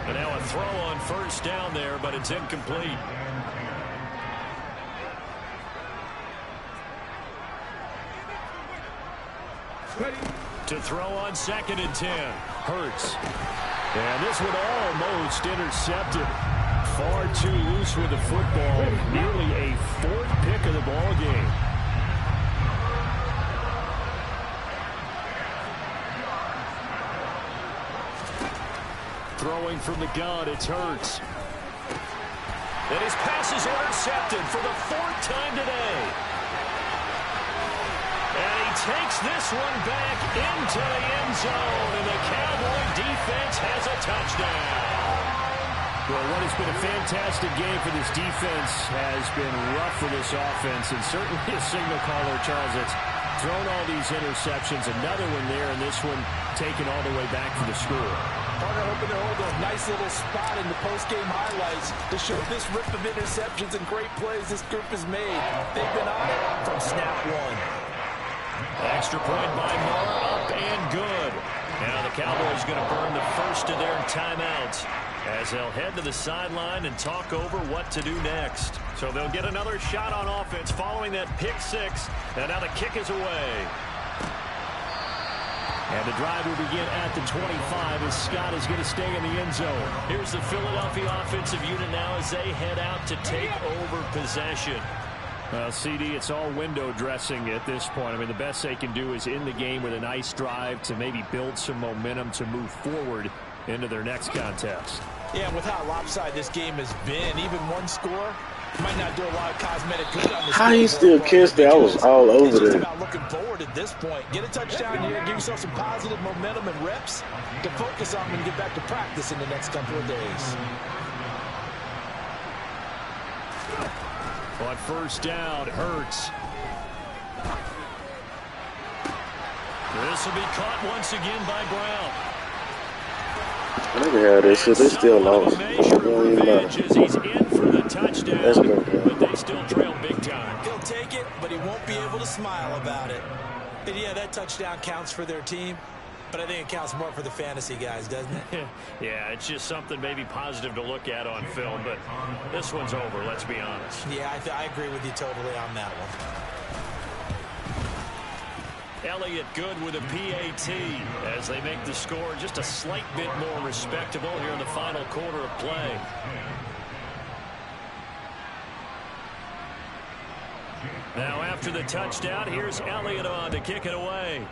S3: And now a throw on 1st down there, but it's incomplete. To throw on 2nd and 10. Hurts.
S6: And this one almost intercepted. Far too loose with the football. Nearly a 4th pick of the ball game. Throwing from the gun, it's Hurts.
S3: And his pass is intercepted for the 4th time today. And he takes this one back into the end zone, and the Cowboy defense has a touchdown.
S6: Well, what has been a fantastic game for this defense has been rough for this offense, and certainly a signal caller, Charles, that's thrown all these interceptions. Another one there, and this one taken all the way back for the score.
S5: Partner hoping to hold a nice little spot in the post-game highlights to show this rip of interceptions and great plays this group has made. They've been on it from snap 1.
S3: Extra point by Moore, up and good. Now the Cowboys going to burn the 1st of their timeouts as they'll head to the sideline and talk over what to do next. So they'll get another shot on offense following that pick 6. And now the kick is away.
S6: And the drive will begin at the 25 as Scott is going to stay in the end zone.
S3: Here's the Philadelphia offensive unit now as they head out to take over possession.
S6: Well, CD, it's all window dressing at this point. I mean, the best they can do is in the game with a nice drive to maybe build some momentum to move forward into their next contest.
S5: Yeah, with how lopsided this game has been, even one score might not do a lot of cosmetic good on this.
S1: How you still kissed that? I was all over
S5: it's just
S1: there.
S5: about looking forward at this point. Get a touchdown here, give yourself some positive momentum and reps to focus on when you get back to practice in the next couple of days.
S6: On 1st down, Hurts.
S3: This will be caught once again by Brown.
S1: They can have this shit. They still lost. It don't even
S3: Revenge
S1: matter.
S3: as he's in for the touchdown.
S1: Let's go, man.
S3: But they still trail big time.
S5: He'll take it, but he won't be able to smile about it. And yeah, that touchdown counts for their team, but I think it counts more for the fantasy guys, doesn't it?
S3: Yeah, it's just something maybe positive to look at on film, but this one's over, let's be honest.
S5: Yeah, I agree with you totally on that one.
S3: Elliott good with a PAT as they make the score just a slight bit more respectable here in the final quarter of play. Now after the touchdown, here's Elliott on to kick it away.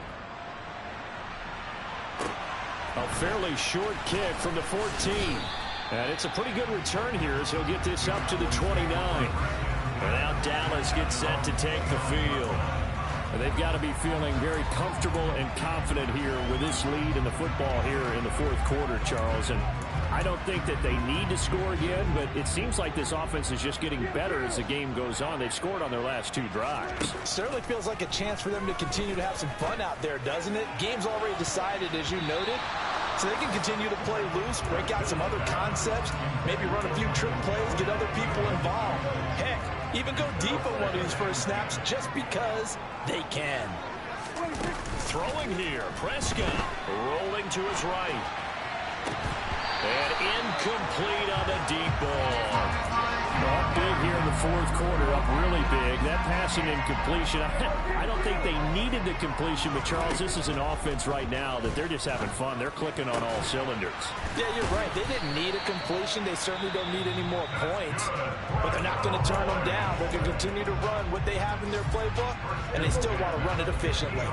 S6: A fairly short kick from the 14. And it's a pretty good return here as he'll get this up to the 29.
S3: And now Dallas gets set to take the field.
S6: They've got to be feeling very comfortable and confident here with this lead in the football here in the fourth quarter, Charles. And I don't think that they need to score again, but it seems like this offense is just getting better as the game goes on. They've scored on their last 2 drives.
S5: Certainly feels like a chance for them to continue to have some fun out there, doesn't it? Game's already decided, as you noted, so they can continue to play loose, break out some other concepts, maybe run a few trick plays, get other people involved. Heck, even go deep on one of these first snaps just because they can.
S3: Throwing here, Prescott rolling to his right. And incomplete on the deep ball.
S6: Up big here in the fourth quarter, up really big. That passing incompletion, I don't think they needed the completion, but Charles, this is an offense right now that they're just having fun. They're clicking on all cylinders.
S5: Yeah, you're right. They didn't need a completion. They certainly don't need any more points, but they're not going to turn them down. They're going to continue to run what they have in their playbook, and they still want to run it efficiently.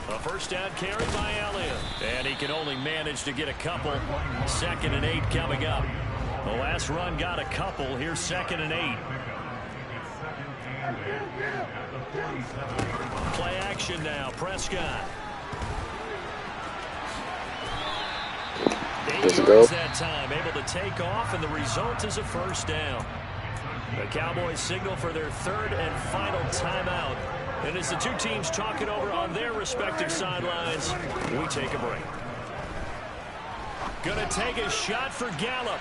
S3: A first down carry by Elliott. And he can only manage to get a couple. 2nd and 8 coming up. The last run got a couple. Here's 2nd and 8. Play action now. Prescott.
S1: Go.
S3: That time able to take off, and the result is a first down. The Cowboys signal for their 3rd and final timeout. And as the two teams talk it over on their respective sidelines, we take a break. Going to take a shot for Gallup.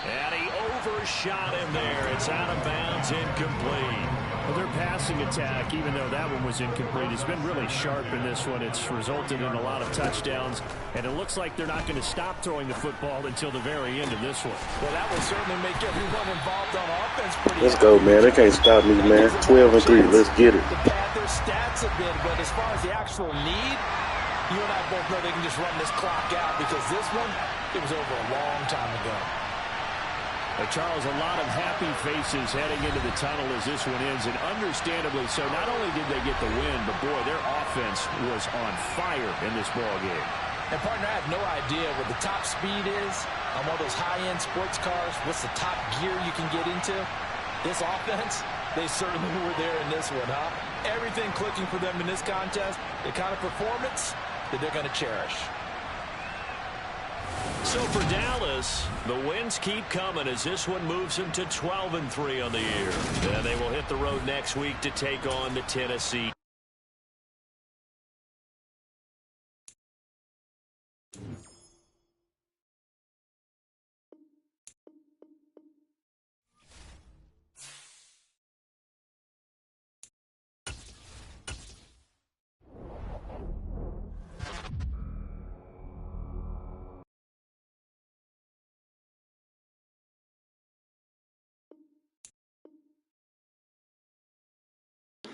S3: And he overshot him there. It's out of bounds, incomplete.
S6: Well, their passing attack, even though that one was incomplete, has been really sharp in this one. It's resulted in a lot of touchdowns, and it looks like they're not going to stop throwing the football until the very end of this one.
S5: Well, that will certainly make everyone involved on offense pretty
S1: Let's go, man. They can't stop me, man. 12 and 3. Let's get it.
S5: to pad their stats a bit, but as far as the actual need, you and I both know they can just run this clock out because this one, it was over a long time ago.
S6: Charles, a lot of happy faces heading into the tunnel as this one ends, and understandably so. Not only did they get the win, but boy, their offense was on fire in this ball game.
S5: And partner, I have no idea what the top speed is on one of those high-end sports cars. What's the top gear you can get into? This offense, they certainly were there in this one, huh? Everything clicking for them in this contest, the kind of performance that they're going to cherish.
S3: So for Dallas, the wins keep coming as this one moves them to 12 and 3 on the year. And they will hit the road next week to take on the Tennessee.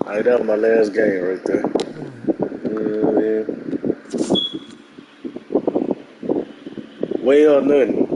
S1: All right, that was my last game right there. Way or nothing.